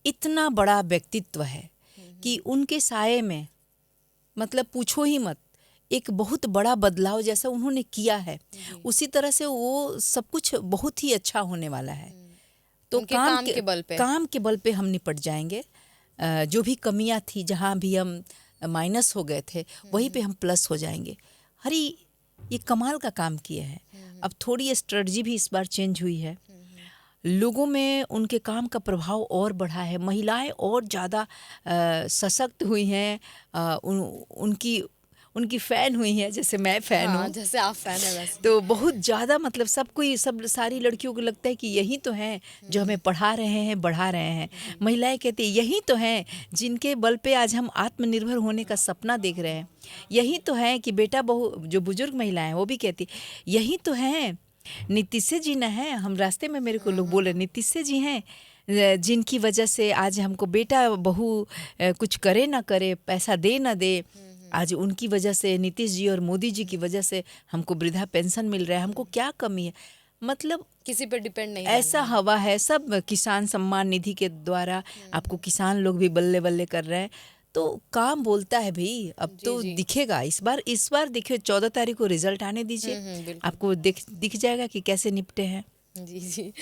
इतना बड़ा व्यक्तित्व है कि उनके साये में, मतलब पूछो ही मत, एक बहुत बड़ा बदलाव जैसा उन्होंने किया है, उसी तरह से वो सब कुछ बहुत ही अच्छा होने वाला है। तो काम के बल पे हम निपट जाएंगे। जो भी कमियां थी, जहाँ भी हम माइनस हो गए थे, वहीं पे हम प्लस हो जाएंगे। हरी ये कमाल का काम किए हैं। अब थोड़ी स्ट्रेटजी भी इस बार चेंज हुई है। लोगों में उनके काम का प्रभाव और बढ़ा है, महिलाएं और ज़्यादा सशक्त हुई हैं, उनकी फ़ैन हुई हैं, जैसे मैं फ़ैन हाँ, हूँ। जैसे आप फैन है वैसे। तो बहुत ज़्यादा मतलब सब कोई सब सारी लड़कियों को लगता है कि यही तो हैं जो हमें पढ़ा रहे हैं, बढ़ा रहे हैं। महिलाएं कहती हैं यही तो हैं जिनके बल पे आज हम आत्मनिर्भर होने का सपना देख रहे हैं। यही तो है कि बेटा बहू, जो बुजुर्ग महिलाएं हैं वो भी कहती यही तो हैं, नीतीश जी न है। हम रास्ते में मेरे को लोग बोले नीतीश जी हैं, जिनकी वजह से आज हमको बेटा बहू कुछ करे ना करे, पैसा दे ना दे, आज उनकी वजह से, नीतीश जी और मोदी जी की वजह से हमको वृद्धा पेंशन मिल रहा है। हमको क्या कमी है? मतलब किसी पर डिपेंड नहीं ऐसा रहना है। हवा है। सब किसान सम्मान निधि के द्वारा आपको किसान लोग भी बल्ले बल्ले कर रहे हैं। तो काम बोलता है भाई, अब जी, तो जी। दिखेगा। इस बार देखिए 14 तारीख को रिजल्ट आने दीजिए, बिल्कुल। आपको दिख जाएगा कि कैसे निपटे हैं। जी, जी।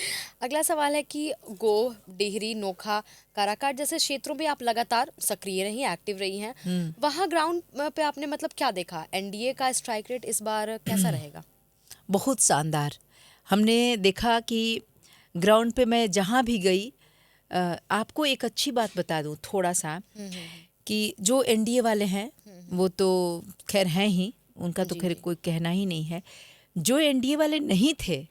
अगला सवाल है कि गोह, डिहरी, नोखा, काराकाट जैसे क्षेत्रों में आप लगातार सक्रिय रही हैं, एक्टिव रही हैं। वहाँ ग्राउंड पे आपने मतलब क्या देखा? एनडीए का स्ट्राइक रेट इस बार कैसा रहेगा? बहुत शानदार। हमने देखा कि ग्राउंड पे मैं जहाँ भी गई, आपको एक अच्छी बात बता दूँ थोड़ा सा, कि जो एनडीए वाले हैं वो तो खैर हैं ही, उनका तो जी, खैर जी। कोई कहना ही नहीं है। जो एनडीए वाले नहीं थे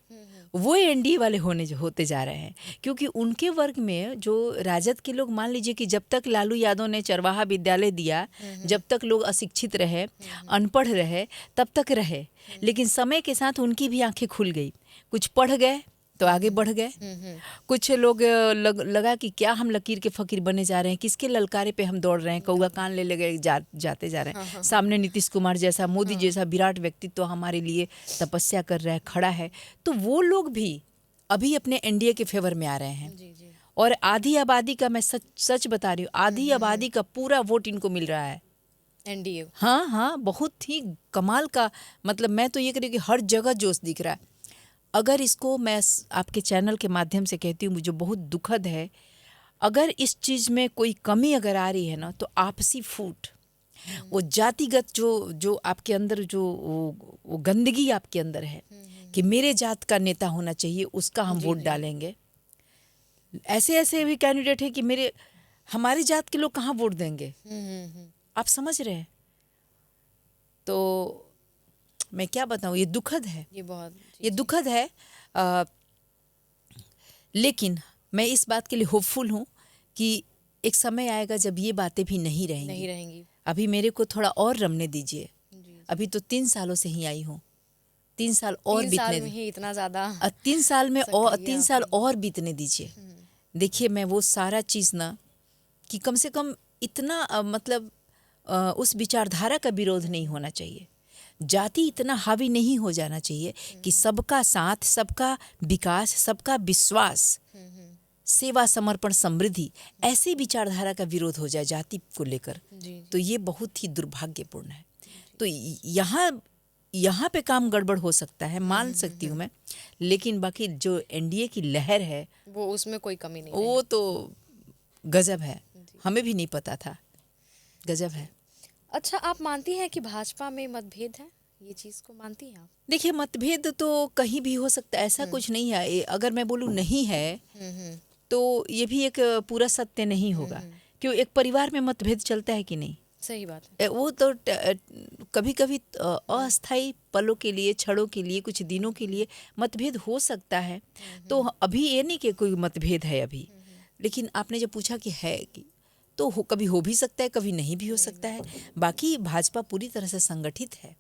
वो एनडीए वाले होते जा रहे हैं, क्योंकि उनके वर्ग में जो राजद के लोग, मान लीजिए कि जब तक लालू यादव ने चरवाहा विद्यालय दिया, जब तक लोग अशिक्षित रहे, अनपढ़ रहे, तब तक रहे। लेकिन समय के साथ उनकी भी आंखें खुल गई, कुछ पढ़ गए तो आगे बढ़ गए। कुछ लोग लगा कि क्या हम लकीर के फकीर बने जा रहे हैं, किसके ललकारे पे हम दौड़ रहे हैं, कौआ कान ले लगे जाते जा रहे हैं। सामने नीतीश कुमार जैसा, मोदी जैसा विराट व्यक्तित्व तो हमारे लिए तपस्या कर रहा है, खड़ा है। तो वो लोग भी अभी अपने एनडीए के फेवर में आ रहे हैं। जी, जी। और आधी आबादी का, मैं सच बता रही हूँ, आधी आबादी का पूरा वोट इनको मिल रहा है। एनडीए। हाँ हाँ, बहुत ही कमाल का। मतलब मैं तो ये कह रही हूँ कि हर जगह जोश दिख रहा है। अगर इसको मैं आपके चैनल के माध्यम से कहती हूँ, मुझे बहुत दुखद है, अगर इस चीज़ में कोई कमी अगर आ रही है ना, तो आपसी फूट, वो जातिगत जो आपके अंदर जो वो गंदगी आपके अंदर है कि मेरे जात का नेता होना चाहिए, उसका हम जी, वोट जी। डालेंगे। ऐसे ऐसे भी कैंडिडेट है कि हमारी जात के लोग कहाँ वोट देंगे? आप समझ रहे हैं? तो मैं क्या बताऊँ, ये दुखद है, ये बहुत ये दुखद है। अ, लेकिन मैं इस बात के लिए होपफुल हूँ कि एक समय आएगा जब ये बातें भी नहीं नहीं रहेंगी। रहेंगी। अभी मेरे को थोड़ा और रमने दीजिए। जी। अभी तो 3 सालों से ही आई हूँ, 3 साल और 3 बीतने साल में ही इतना ज़्यादा 3 साल में और सक्रिय 3 आप साल रही। और बीतने दीजिए। देखिए मैं वो सारा चीज़ ना, कि कम से कम इतना मतलब उस विचारधारा का विरोध नहीं होना चाहिए, जाति इतना हावी नहीं हो जाना चाहिए कि सबका साथ, सबका विकास, सबका विश्वास, सेवा, समर्पण, समृद्धि, ऐसी विचारधारा का विरोध हो जाए जाति को लेकर। जी, तो ये बहुत ही दुर्भाग्यपूर्ण है। तो यहाँ पे काम गड़बड़ हो सकता है, मान सकती हूँ मैं, लेकिन बाकी जो एनडीए की लहर है वो उसमें कोई कमी नहीं वो रही। तो गजब है, हमें भी नहीं पता था, गजब है। अच्छा, आप मानती हैं कि भाजपा में मतभेद है? ये चीज़ को मानती हैं आप? देखिए मतभेद तो कहीं भी हो सकता है, ऐसा कुछ नहीं है। अगर मैं बोलूँ नहीं है तो ये भी एक पूरा सत्य नहीं होगा। क्यों, एक परिवार में मतभेद चलता है कि नहीं? सही बात है। वो तो कभी कभी अस्थाई पलों के लिए, क्षणों के लिए, कुछ दिनों के लिए मतभेद हो सकता है। तो अभी ये नहीं कि कोई मतभेद है अभी, लेकिन आपने जब पूछा कि है कि, तो कभी हो भी सकता है, कभी नहीं भी हो सकता है। बाकी भाजपा पूरी तरह से संगठित है,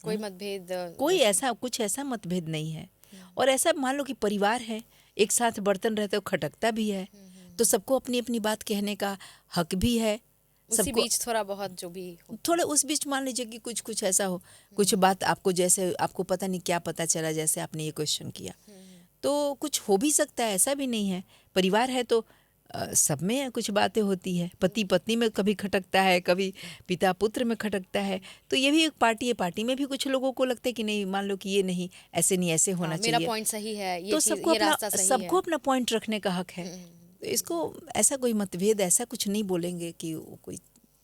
कोई मतभेद कोई ऐसा कुछ ऐसा मतभेद नहीं है। और ऐसा मान लो कि परिवार है, एक साथ बर्तन रहते हो, खटकता भी है, तो सबको अपनी अपनी बात कहने का हक भी है। उसी बीच थोड़ा बहुत जो भी हो। थोड़ा उस बीच मान लीजिए कि कुछ ऐसा हो, कुछ बात आपको, जैसे आपको पता नहीं क्या पता चला, जैसे आपने ये क्वेश्चन किया, तो कुछ हो भी सकता है, ऐसा भी नहीं है। परिवार है तो सब में कुछ बातें होती है, पति पत्नी में कभी खटकता है, कभी पिता पुत्र में खटकता है। तो ये भी एक पार्टी है, पार्टी में भी कुछ लोगों को लगता है कि नहीं, मान लो कि ये नहीं, ऐसे नहीं, ऐसे होना हाँ, मेरा चाहिए। पॉइंट सही है, ये तो चीज़, ये रास्ता सही है। सबको अपना पॉइंट रखने का हक है। तो इसको ऐसा कोई मतभेद, ऐसा कुछ नहीं बोलेंगे कि वो कोई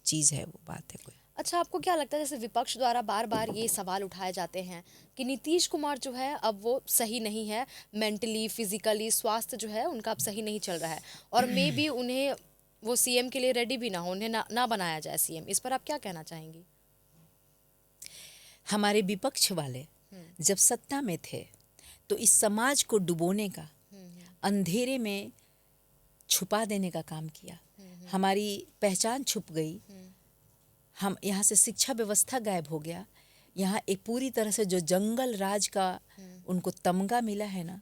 चीज़ है, वो बात है कोई। अच्छा, आपको क्या लगता है जैसे विपक्ष द्वारा बार बार ये सवाल उठाए जाते हैं कि नीतीश कुमार जो है अब वो सही नहीं है, मेंटली फिजिकली स्वास्थ्य जो है उनका अब सही नहीं चल रहा है, और मे बी उन्हें वो सीएम के लिए रेडी भी ना हो, उन्हें ना बनाया जाए सीएम, इस पर आप क्या कहना चाहेंगी? हमारे विपक्ष वाले जब सत्ता में थे तो इस समाज को डुबोने का, अंधेरे में छुपा देने का काम किया। हमारी पहचान छुप गई, हम यहाँ से शिक्षा व्यवस्था गायब हो गया। यहाँ एक पूरी तरह से जो जंगल राज का उनको तमगा मिला है ना,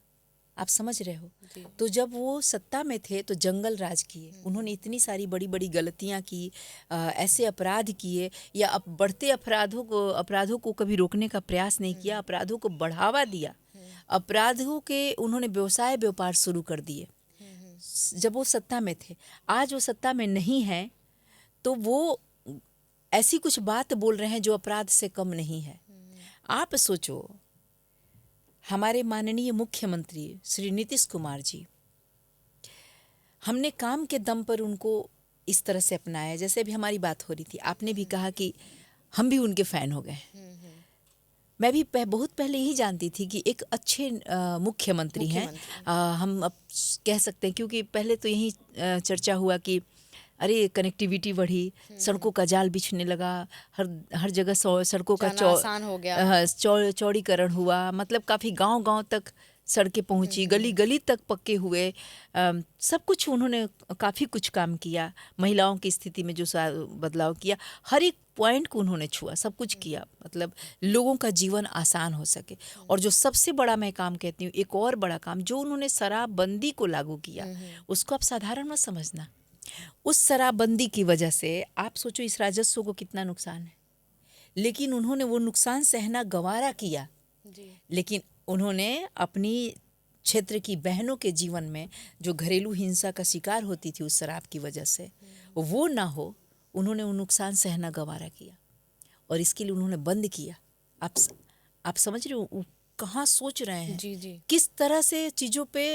आप समझ रहे हो। तो जब वो सत्ता में थे तो जंगल राज किए, उन्होंने इतनी सारी बड़ी बड़ी गलतियाँ की, ऐसे अपराध किए, या बढ़ते अपराधों को कभी रोकने का प्रयास नहीं किया, अपराधों को बढ़ावा दिया, अपराधों के उन्होंने व्यापार शुरू कर दिए जब वो सत्ता में थे। आज वो सत्ता में नहीं है तो वो ऐसी कुछ बात बोल रहे हैं जो अपराध से कम नहीं है। आप सोचो, हमारे माननीय मुख्यमंत्री श्री नीतीश कुमार जी, हमने काम के दम पर उनको इस तरह से अपनाया। जैसे अभी हमारी बात हो रही थी, आपने भी कहा कि हम भी उनके फ़ैन हो गए। मैं भी बहुत पहले ही जानती थी कि एक अच्छे मुख्यमंत्री हैं। हम अब कह सकते हैं, क्योंकि पहले तो यही चर्चा हुआ कि अरे कनेक्टिविटी बढ़ी, सड़कों का जाल बिछने लगा, हर जगह सड़कों का आसान हो गया, चौड़ीकरण हुआ, मतलब काफ़ी गांव-गांव तक सड़कें पहुंची, गली गली तक पक्के हुए। सब कुछ उन्होंने काफ़ी कुछ काम किया, महिलाओं की स्थिति में जो बदलाव किया, हर एक पॉइंट को उन्होंने छुआ, सब कुछ किया, मतलब लोगों का जीवन आसान हो सके। और जो सबसे बड़ा मैं काम कहती हूँ, एक और बड़ा काम जो उन्होंने शराबबंदी को लागू किया, उसको आप साधारण मत समझना। उस शराबबंदी की वजह से आप सोचो इस राजस्व को कितना नुकसान है, लेकिन उन्होंने वो नुकसान सहना गवारा किया जी। लेकिन उन्होंने अपनी क्षेत्र की बहनों के जीवन में जो घरेलू हिंसा का शिकार होती थी उस शराब की वजह से, वो ना हो, उन्होंने वो नुकसान सहना गवारा किया और इसके लिए उन्होंने बंद किया। आप समझ रहे हो कहाँ सोच रहे हैं जी जी, किस तरह से चीज़ों पे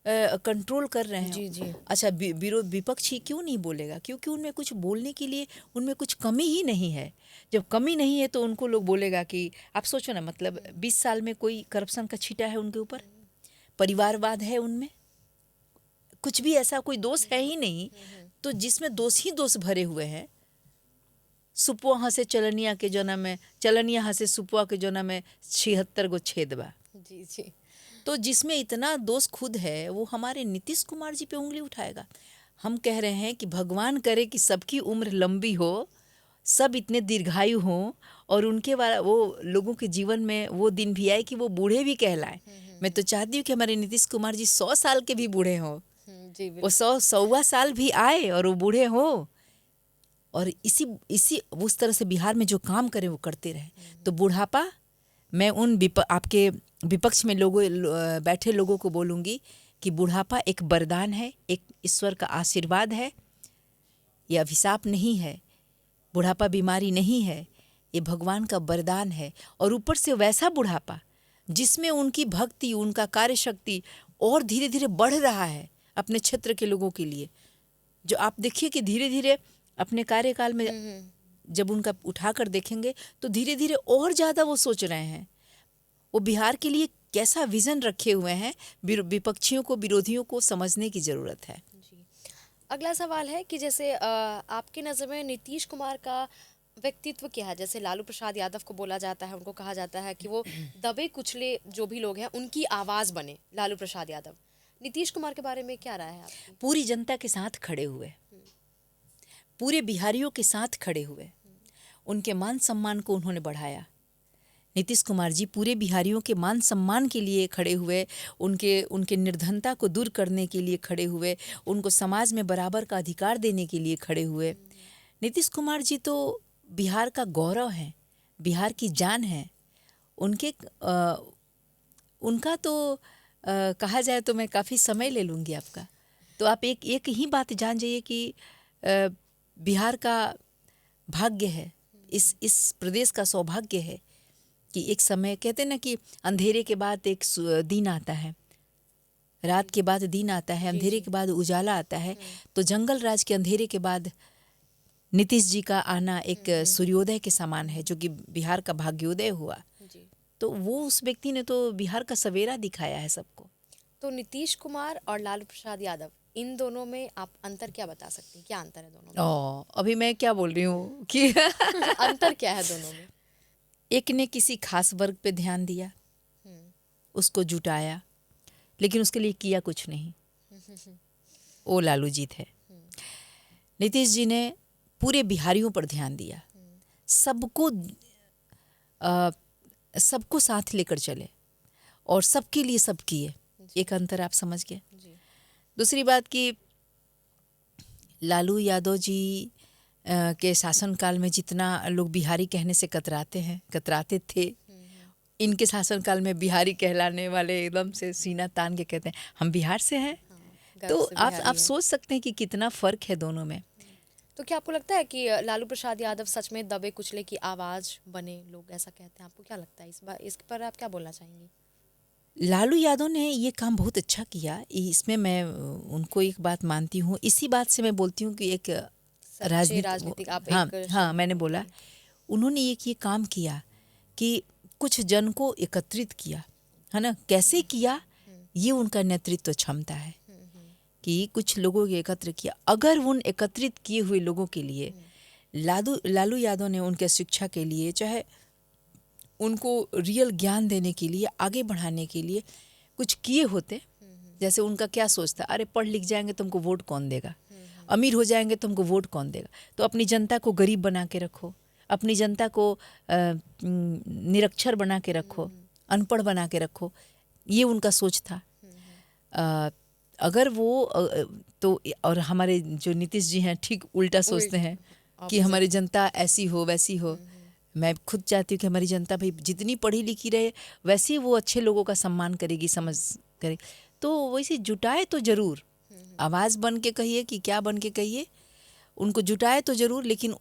कंट्रोल कर रहे हैं। जी जी। अच्छा, विपक्ष ही क्यों नहीं बोलेगा? क्योंकि उनमें कुछ बोलने के लिए उनमें कुछ कमी ही नहीं है। जब कमी नहीं है तो उनको लोग बोलेगा कि आप सोचो ना, मतलब 20 साल में कोई करप्शन का छींटा है उनके ऊपर? परिवारवाद है उनमें? कुछ भी ऐसा कोई दोष है ही नहीं। तो जिसमें दोष ही दोष भरे हुए हैं, सुपुआ हंसे चलनिया के जन्म में, चलनिया हंसे सुपुआ के जन्म में 76 गो छेद बा। जी जी। तो जिसमें इतना दोष खुद है, वो हमारे नीतीश कुमार जी पे उंगली उठाएगा। हम कह रहे हैं कि भगवान करे कि सबकी उम्र लंबी हो, सब इतने दीर्घायु हों, और उनके वो लोगों के जीवन में वो दिन भी आए कि वो बूढ़े भी कहलाए। मैं तो चाहती हूँ कि हमारे नीतीश कुमार जी 100 साल के भी बूढ़े हों, वो 100 साल भी आए और वो बूढ़े हों, और इसी उस तरह से बिहार में जो काम करें वो करते रहे। तो बुढ़ापा, मैं उन आपके विपक्ष में बैठे लोगों को बोलूँगी कि बुढ़ापा एक वरदान है, एक ईश्वर का आशीर्वाद है, ये अभिशाप नहीं है। बुढ़ापा बीमारी नहीं है, ये भगवान का वरदान है। और ऊपर से वैसा बुढ़ापा जिसमें उनकी भक्ति, उनका कार्य शक्ति और धीरे धीरे बढ़ रहा है अपने क्षेत्र के लोगों के लिए। जो आप देखिए कि धीरे धीरे अपने कार्यकाल में जब उनका उठाकर देखेंगे तो धीरे धीरे और ज़्यादा वो सोच रहे हैं, वो बिहार के लिए कैसा विज़न रखे हुए हैं। विपक्षियों को, विरोधियों को समझने की ज़रूरत है। जी। अगला सवाल है कि जैसे आपकी नज़र में नीतीश कुमार का व्यक्तित्व क्या है? जैसे लालू प्रसाद यादव को बोला जाता है, उनको कहा जाता है कि वो दबे कुचले जो भी लोग हैं उनकी आवाज़ बने, लालू प्रसाद यादव। नीतीश कुमार के बारे में क्या राय है आपकी? पूरी जनता के साथ खड़े हुए, पूरे बिहारियों के साथ खड़े हुए, उनके मान सम्मान को उन्होंने बढ़ाया। नीतीश कुमार जी पूरे बिहारियों के मान सम्मान के लिए खड़े हुए, उनके निर्धनता को दूर करने के लिए खड़े हुए, उनको समाज में बराबर का अधिकार देने के लिए खड़े हुए। नीतीश कुमार जी तो बिहार का गौरव हैं, बिहार की जान है। उनका तो कहा जाए तो मैं काफ़ी समय ले लूँगी आपका। तो आप एक ही बात जान जाइए कि बिहार का भाग्य है, इस प्रदेश का सौभाग्य है कि एक समय, कहते ना कि अंधेरे के बाद एक दिन आता है, रात के बाद दिन आता है, अंधेरे के बाद उजाला आता है। तो जंगल राज के अंधेरे के बाद नीतीश जी का आना एक सूर्योदय के समान है, जो कि बिहार का भाग्योदय हुआ। जी। तो वो उस व्यक्ति ने तो बिहार का सवेरा दिखाया है सबको। तो नीतीश कुमार और लालू प्रसाद यादव, इन दोनों में आप अंतर क्या बता सकती हैं? क्या अंतर है दोनों अभी मैं क्या बोल रही हूँ कि में? अंतर क्या है दोनों में? एक ने किसी खास वर्ग पे ध्यान दिया, उसको जुटाया, लेकिन उसके लिए किया कुछ नहीं। वो लालू जी थे। नीतीश जी ने पूरे बिहारियों पर ध्यान दिया, सबको सबको साथ लेकर चले और सबके लिए सब किए। एक अंतर आप समझ गए। जी। दूसरी बात कि लालू यादव जी के शासनकाल में जितना लोग बिहारी कहने से कतराते थे, इनके शासनकाल में बिहारी कहलाने वाले एकदम से सीना तान के कहते हैं हम बिहार से हैं। गर्व तो से आप बिहारी हैं। सोच सकते हैं कि कितना फर्क है दोनों में। तो क्या आपको लगता है कि लालू प्रसाद यादव सच में दबे कुचले की आवाज बने, लोग ऐसा कहते हैं, आपको क्या लगता है इस पर आप क्या बोलना चाहेंगी? लालू यादव ने ये काम बहुत अच्छा किया, इसमें मैं उनको एक बात मानती हूँ। इसी बात से मैं बोलती हूँ कि एक सच्चे राजनीतिक आप हाँ एक हाँ, शब्द मैंने में बोला बोलिए। उन्होंने एक ये काम किया कि कुछ जन को एकत्रित किया, है ना। कैसे किया, ये उनका नेतृत्व क्षमता है कि कुछ लोगों को एकत्र किया। अगर उन एकत्रित किए हुए लोगों के लिए लालू यादव ने उनके शिक्षा के लिए, चाहे उनको रियल ज्ञान देने के लिए, आगे बढ़ाने के लिए कुछ किए होते, जैसे उनका क्या सोच था, अरे पढ़ लिख जाएंगे तुमको वोट कौन देगा, अमीर हो जाएंगे तुमको वोट कौन देगा, तो अपनी जनता को गरीब बना के रखो, अपनी जनता को निरक्षर बना के रखो, अनपढ़ बना के रखो। ये उनका सोच था। अगर वो तो और हमारे जो नीतीश जी हैं ठीक उल्टा सोचते हैं कि हमारी जनता ऐसी हो वैसी हो। मैं खुद चाहती हूँ कि हमारी जनता भाई जितनी पढ़ी लिखी रहे वैसे ही वो अच्छे लोगों का सम्मान करेगी, समझ करे। तो वैसे जुटाए तो ज़रूर, आवाज़ बन के कहिए कि क्या बन के कहिए, उनको जुटाए तो ज़रूर, लेकिन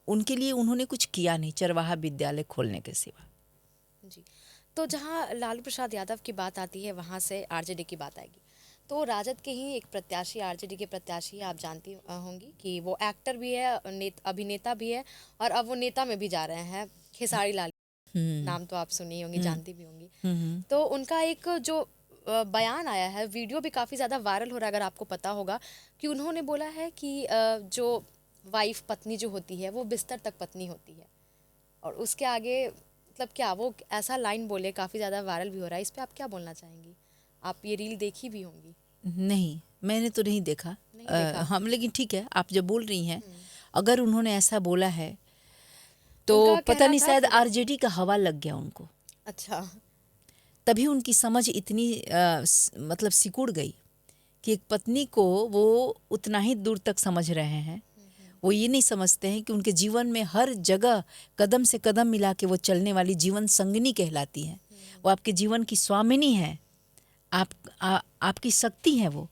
उनके लिए उन्होंने कुछ किया नहीं चरवाहा विद्यालय खोलने के सिवा। जी। तो जहाँ लालू प्रसाद यादव की बात आती है, वहाँ से आरजेडी की बात आएगी। तो राजद के ही एक प्रत्याशी, आरजेडी के प्रत्याशी, आप जानती होंगी कि वो एक्टर भी है, अभिनेता भी है, और अब वो नेता में भी जा रहे हैं, खेसारी लाल। नाम तो आप सुनी होंगी, जानती भी होंगी। तो उनका एक जो बयान आया है, वीडियो भी काफ़ी ज़्यादा वायरल हो रहा है, अगर आपको पता होगा, कि उन्होंने बोला है कि जो वाइफ, पत्नी जो होती है, वो बिस्तर तक पत्नी होती है। और उसके आगे मतलब क्या वो ऐसा लाइन बोले, काफ़ी ज़्यादा वायरल भी हो रहा है। इस पे आप क्या बोलना चाहेंगी? आप ये रील देखी भी होंगी। नहीं, मैंने तो नहीं देखा। नहीं देखा। हम, लेकिन ठीक है, आप जब बोल रही हैं, अगर उन्होंने ऐसा बोला है तो उनका पता कहना नहीं, था शायद कि आरजेडी का हवा लग गया उनको, अच्छा। तभी उनकी समझ इतनी मतलब सिकुड़ गई कि एक पत्नी को वो उतना ही दूर तक समझ रहे हैं। वो ये नहीं समझते हैं कि उनके जीवन में हर जगह कदम से कदम मिला के वो चलने वाली जीवन संगिनी कहलाती हैं। वो आपके जीवन की स्वामिनी है, आपकी शक्ति है वो।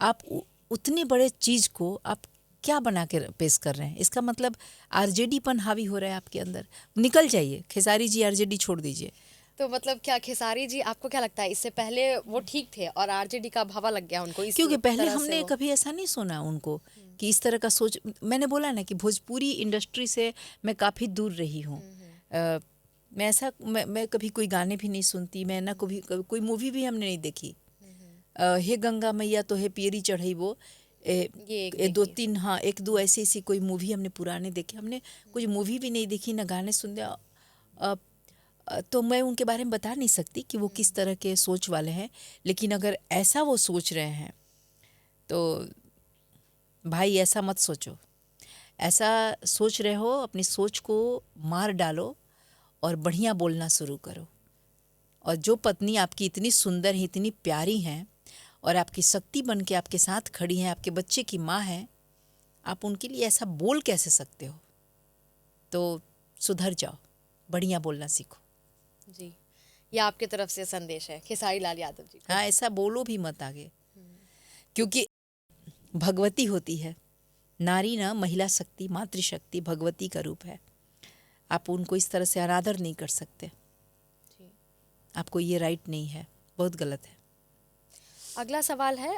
आप उतने बड़े चीज़ को आप क्या बना के पेश कर रहे हैं? इसका मतलब आरजेडी पन हावी हो रहा है आपके अंदर। निकल जाइए खेसारी जी, आरजेडी छोड़ दीजिए। तो मतलब क्या खेसारी जी, आपको क्या लगता है, इससे पहले वो ठीक थे और आरजेडी का हवा लग गया उनको इस क्योंकि पहले तरह से? हमने वो कभी ऐसा नहीं सुना उनको कि इस तरह का सोच। मैंने बोला ना कि भोजपुरी इंडस्ट्री से मैं काफ़ी दूर रही हूँ। मैं कभी कोई गाने भी नहीं सुनती, मैं ना कभी कोई मूवी भी हमने नहीं देखी। हे गंगा मैया तो हे पियरी चढ़ई, वो ये एक दो देखिए। तीन, हाँ, एक दो ऐसी ऐसी कोई मूवी हमने पुराने देखे। हमने कुछ मूवी भी नहीं देखी, ना गाने सुनते। तो मैं उनके बारे में बता नहीं सकती कि वो किस तरह के सोच वाले हैं। लेकिन अगर ऐसा वो सोच रहे हैं तो भाई ऐसा मत सोचो। ऐसा सोच रहे हो, अपनी सोच को मार डालो और बढ़िया बोलना शुरू करो। और जो पत्नी आपकी इतनी सुंदर है, इतनी प्यारी हैं और आपकी शक्ति बन के आपके साथ खड़ी हैं, आपके बच्चे की माँ है, आप उनके लिए ऐसा बोल कैसे सकते हो? तो सुधर जाओ, बढ़िया बोलना सीखो। जी, ये आपकी तरफ से संदेश है खेसारी लाल यादव जी को। हाँ, ऐसा बोलो भी मत आगे, क्योंकि भगवती होती है नारी, ना महिला शक्ति, मातृशक्ति भगवती का रूप है। आप उनको इस तरह से अनादर नहीं कर सकते। जी। आपको ये राइट नहीं है, बहुत गलत है। अगला सवाल है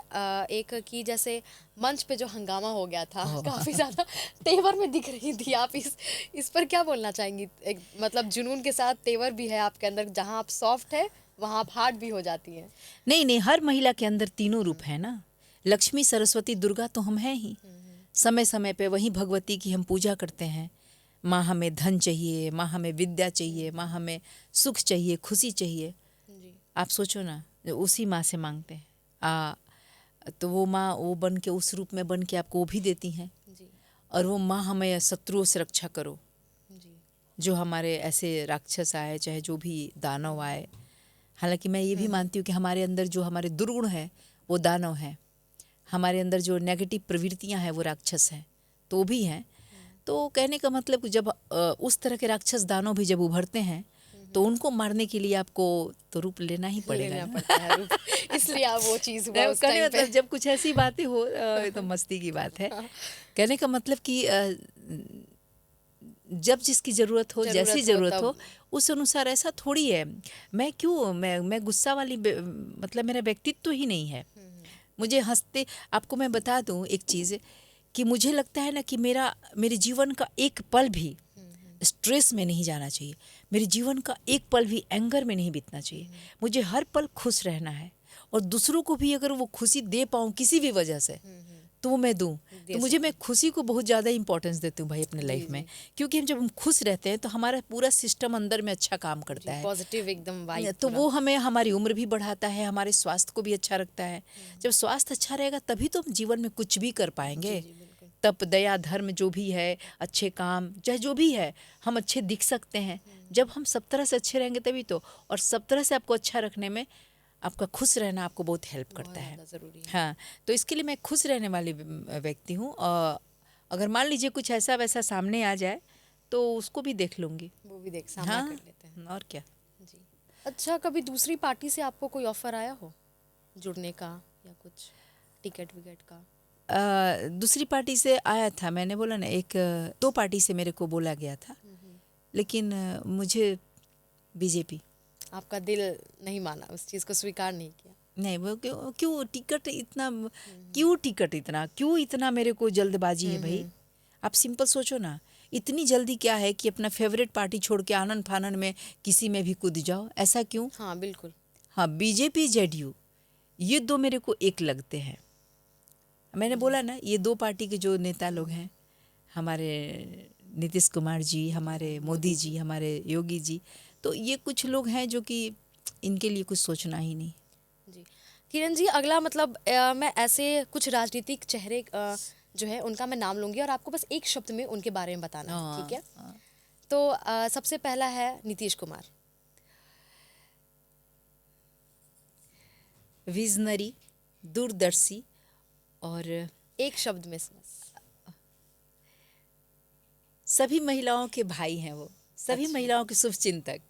एक कि जैसे मंच पे जो हंगामा हो गया था काफी ज्यादा तेवर में दिख रही थी आप, इस पर क्या बोलना चाहेंगी? एक मतलब जुनून के साथ तेवर भी है आपके अंदर, जहां आप सॉफ्ट है वहां आप हार्ड भी हो जाती हैं। नहीं नहीं, हर महिला के अंदर तीनों रूप है ना। लक्ष्मी, सरस्वती, दुर्गा तो हम हैं ही। समय समय पे वही भगवती की हम पूजा करते हैं। माँ हमें धन चाहिए, माँ हमें विद्या चाहिए, माँ हमें सुख चाहिए, खुशी चाहिए। जी आप सोचो ना, उसी माँ से मांगते हैं तो वो माँ वो बन के, उस रूप में बन के आपको वो भी देती हैं। जी और वो माँ हमें शत्रुओं से रक्षा करो, जी जो हमारे ऐसे राक्षस आए, चाहे जो भी दानव आए। हालांकि मैं ये भी मानती हूँ कि हमारे अंदर जो हमारे दुर्गुण है वो दानव हैं, हमारे अंदर जो नेगेटिव प्रवृत्तियाँ हैं वो राक्षस हैं, तो वो भी हैं। तो कहने का मतलब कि जब उस तरह के राक्षस दानव भी जब उभरते हैं तो उनको मारने के लिए आपको तो रूप लेना ही पड़ेगा लेना ना। पड़ता है रूप, इसलिए आप वो चीज हुआ नहीं, उस कहने का टाइम पे। मतलब जब कुछ ऐसी बातें हो ये तो मस्ती की बात है। कहने का मतलब कि जब जिसकी ज़रूरत हो, जैसी जरूरत हो ज़रूरत तब। हो, उस अनुसार। ऐसा थोड़ी है मैं गुस्सा वाली मतलब मेरा व्यक्तित्व ही नहीं है। मुझे हंसते, आपको मैं बता दूं एक चीज़, कि मुझे लगता है ना कि मेरे जीवन का एक पल भी स्ट्रेस में नहीं जाना चाहिए, मेरे जीवन का एक पल भी एंगर में नहीं बीतना चाहिए। मुझे हर पल खुश रहना है, और दूसरों को भी अगर वो खुशी दे पाऊँ किसी भी वजह से तो वो मैं दूं। दे तो मैं खुशी को बहुत ज़्यादा इंपॉर्टेंस देती हूँ भाई अपने जी लाइफ में। जी क्योंकि जब हम खुश रहते हैं तो हमारा पूरा सिस्टम अंदर में अच्छा काम करता जी, है। पॉजिटिव एकदम वाइब तो पूरा। वो हमें हमारी उम्र भी बढ़ाता है, हमारे स्वास्थ्य को भी अच्छा रखता है। जब स्वास्थ्य अच्छा रहेगा तभी तो हम जीवन में कुछ भी कर जी पाएंगे। जी बिल्कुल। तप, दया, धर्म जो भी है, अच्छे काम, चाहे जो भी है, हम अच्छे दिख सकते हैं। जब हम सब तरह से अच्छे रहेंगे तभी तो। और सब तरह से आपको अच्छा रखने में, आपका खुश रहना आपको बहुत हेल्प बहुत करता है। ज़्यादा ज़रूरी है। हाँ, तो इसके लिए मैं खुश रहने वाली व्यक्ति हूँ। और अगर मान लीजिए कुछ ऐसा वैसा सामने आ जाए तो उसको भी देख लूँगी। वो भी देख सामना कर हाँ, लेते हैं। और क्या। जी। अच्छा, कभी दूसरी पार्टी से आपको कोई ऑफर आया हो जुड़ने का, या कुछ टिकट विकेट का? दूसरी पार्टी से आया था, मैंने बोला ना, एक दो पार्टी से मेरे को बोला गया था, लेकिन मुझे बीजेपी। आपका दिल नहीं माना, उस चीज़ को स्वीकार नहीं किया? नहीं, वो क्यों क्यों टिकट इतना, क्यों टिकट इतना, क्यों इतना मेरे को जल्दबाजी है भाई। आप सिंपल सोचो ना, इतनी जल्दी क्या है कि अपना फेवरेट पार्टी छोड़ के आनन फानन में किसी में भी कूद जाओ, ऐसा क्यों। हाँ बिल्कुल। हाँ, बीजेपी जेडीयू ये दो मेरे को एक लगते हैं। मैंने बोला ना, ये दो पार्टी के जो नेता लोग हैं, हमारे नीतीश कुमार जी, हमारे मोदी जी, हमारे योगी जी, तो ये कुछ लोग हैं जो कि इनके लिए कुछ सोचना ही नहीं। जी किरण जी, अगला मतलब मैं ऐसे कुछ राजनीतिक चेहरे जो है उनका मैं नाम लूंगी और आपको बस एक शब्द में उनके बारे में बताना है, ठीक है? तो सबसे पहला है नीतीश कुमार। विजनरी, दूरदर्शी, और एक शब्द में बस। सभी महिलाओं के भाई हैं वो, सभी महिलाओं के शुभचिंतक।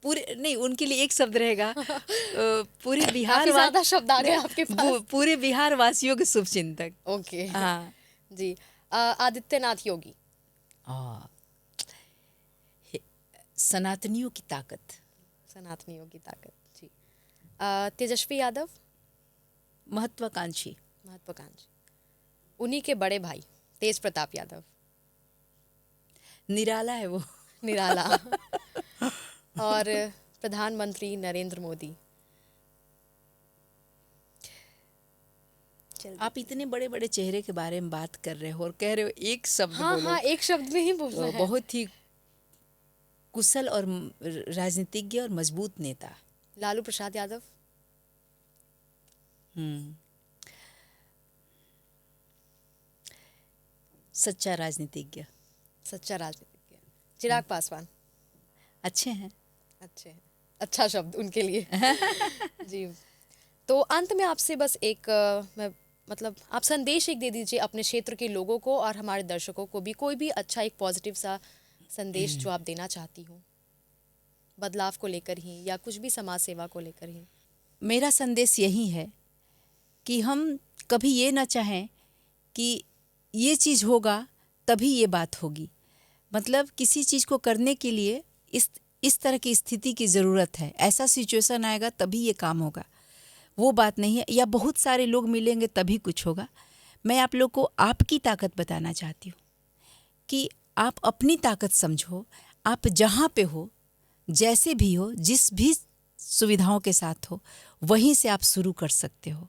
पूरे नहीं, उनके लिए एक शब्द रहेगा, पूरे बिहार काफी ज्यादा शब्द आ गए आपके पास। पूरे बिहार वासियों के शुभचिंतक। ओके। हाँ। जी। आदित्यनाथ योगी। आ, सनातनियों की ताकत। सनातनियों की ताकत। जी। तेजस्वी यादव। महत्वाकांक्षी। महत्वाकांक्षी। उन्हीं के बड़े भाई तेज प्रताप यादव। निराला है वो। निराला। और प्रधानमंत्री नरेंद्र मोदी। आप इतने बड़े बड़े चेहरे के बारे में बात कर रहे हो और कह रहे हो एक शब्द हाँ बोलो। हाँ, एक शब्द में ही बोलना है। बहुत ही कुशल और राजनीतिज्ञ और मजबूत नेता। लालू प्रसाद यादव। सच्चा राजनीतिज्ञ। सच्चा राजनीतिज्ञ। चिराग पासवान। अच्छे हैं। अच्छे हैं, अच्छा शब्द उनके लिए। जी। तो अंत में आपसे बस एक मैं मतलब आप संदेश एक दे दीजिए अपने क्षेत्र के लोगों को और हमारे दर्शकों को भी, कोई भी अच्छा एक पॉजिटिव सा संदेश जो आप देना चाहती हो, बदलाव को लेकर ही या कुछ भी समाज सेवा को लेकर ही। मेरा संदेश यही है कि हम कभी ये ना चाहें कि ये चीज़ होगा तभी ये बात होगी। मतलब किसी चीज़ को करने के लिए इस तरह की स्थिति की ज़रूरत है, ऐसा सिचुएशन आएगा तभी ये काम होगा। वो बात नहीं है, या बहुत सारे लोग मिलेंगे तभी कुछ होगा। मैं आप लोग को आपकी ताकत बताना चाहती हूँ कि आप अपनी ताकत समझो। आप जहाँ पे हो, जैसे भी हो, जिस भी सुविधाओं के साथ हो, वहीं से आप शुरू कर सकते हो।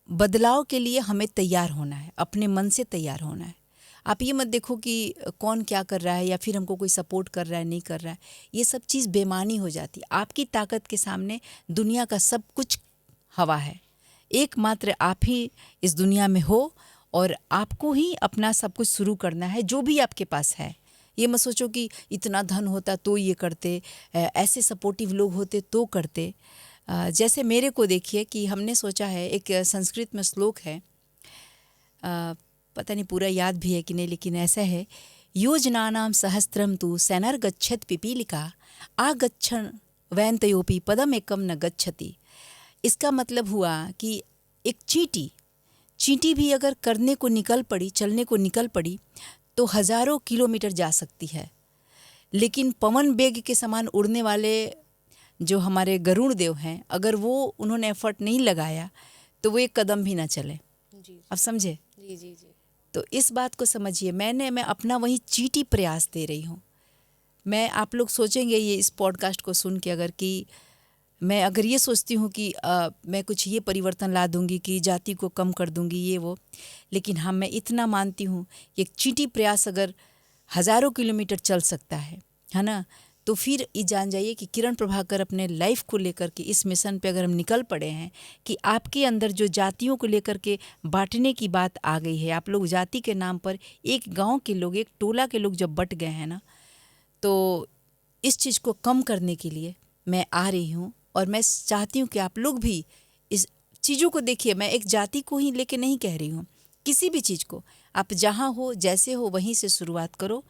बदलाव के लिए हमें तैयार होना है, अपने मन से तैयार होना है। आप ये मत देखो कि कौन क्या कर रहा है या फिर हमको कोई सपोर्ट कर रहा है नहीं कर रहा है, ये सब चीज़ बेमानी हो जाती है। आपकी ताकत के सामने दुनिया का सब कुछ हवा है। एकमात्र आप ही इस दुनिया में हो और आपको ही अपना सब कुछ शुरू करना है, जो भी आपके पास है। ये मत सोचो कि इतना धन होता तो ये करते, ऐसे सपोर्टिव लोग होते तो करते। जैसे मेरे को देखिए कि हमने सोचा है, एक संस्कृत में श्लोक है, पता नहीं पूरा याद भी है कि नहीं, लेकिन ऐसा है, योजनानां सहस्त्रम तु सैनर्गच्छत् पिपीलिका आगच्छन् वैन्तयोपि पदम एकम न गच्छति। इसका मतलब हुआ कि एक चींटी भी अगर करने को निकल पड़ी, चलने को निकल पड़ी, तो हजारों किलोमीटर जा सकती है। लेकिन पवन बेग के समान उड़ने वाले जो हमारे गरुड़ देव हैं, अगर वो उन्होंने एफर्ट नहीं लगाया तो वो एक कदम भी ना चले। जी अब समझे? जी जी जी। तो इस बात को समझिए। मैं अपना वही चींटी प्रयास दे रही हूँ। मैं, आप लोग सोचेंगे ये इस पॉडकास्ट को सुन के, अगर कि मैं अगर ये सोचती हूँ कि मैं कुछ ये परिवर्तन ला दूंगी कि जाति को कम कर दूंगी, ये वो, लेकिन हाँ, मैं इतना मानती हूँ कि एक चींटी प्रयास अगर हज़ारों किलोमीटर चल सकता है ना, तो फिर ये जान जाइए कि किरण प्रभाकर अपने लाइफ को लेकर के इस मिशन पे अगर हम निकल पड़े हैं कि आपके अंदर जो जातियों को लेकर के बांटने की बात आ गई है, आप लोग जाति के नाम पर एक गांव के लोग, एक टोला के लोग जब बट गए हैं ना, तो इस चीज़ को कम करने के लिए मैं आ रही हूँ। और मैं चाहती हूँ कि आप लोग भी इस चीज़ों को देखिए। मैं एक जाति को ही लेके नहीं कह रही हूँ, किसी भी चीज़ को आप जहाँ हो, जैसे हो, वहीं से शुरुआत करो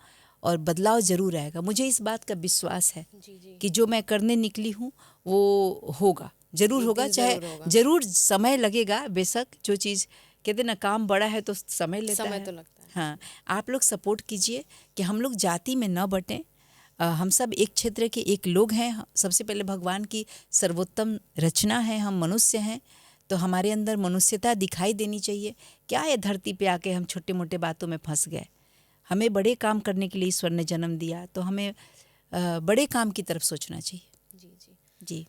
और बदलाव ज़रूर आएगा। मुझे इस बात का विश्वास है जी जी। कि जो मैं करने निकली हूँ वो होगा, ज़रूर एक होगा, दिन चाहे ज़रूर होगा। ज़रूर समय लगेगा। बेशक, जो चीज़ कहते ना, काम बड़ा है तो समय लेता समय है। तो लगता है। हाँ, आप लोग सपोर्ट कीजिए कि हम लोग जाति में न बटें। हम सब एक क्षेत्र के एक लोग हैं। सबसे पहले भगवान की सर्वोत्तम रचना है, हम मनुष्य हैं, तो हमारे अंदर मनुष्यता दिखाई देनी चाहिए। क्या है, धरती पे आके हम छोटे मोटे बातों में फंस गए। हमें बड़े काम करने के लिए ईश्वर ने जन्म दिया, तो हमें बड़े काम की तरफ सोचना चाहिए। जी जी। जी,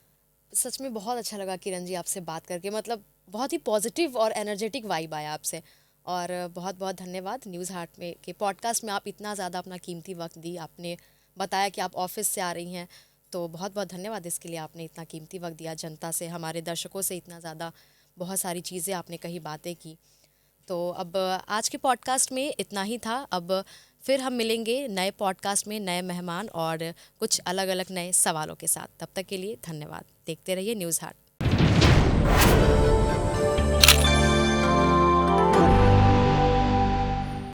सच में बहुत अच्छा लगा किरण जी आपसे बात करके, मतलब बहुत ही पॉजिटिव और एनर्जेटिक वाइब आया आपसे। और बहुत बहुत धन्यवाद न्यूज़ हार्ट में के पॉडकास्ट में आप इतना ज़्यादा अपना कीमती वक्त दी। आपने बताया कि आप ऑफिस से आ रही हैं, तो बहुत बहुत धन्यवाद इसके लिए। आपने इतना कीमती वक्त दिया जनता से, हमारे दर्शकों से इतना ज़्यादा बहुत सारी चीज़ें आपने कही, बातें की। तो अब आज के पॉडकास्ट में इतना ही था। अब फिर हम मिलेंगे नए पॉडकास्ट में, नए मेहमान और कुछ अलग अलग नए सवालों के साथ। तब तक के लिए धन्यवाद। देखते रहिए न्यूज़ हार्ट।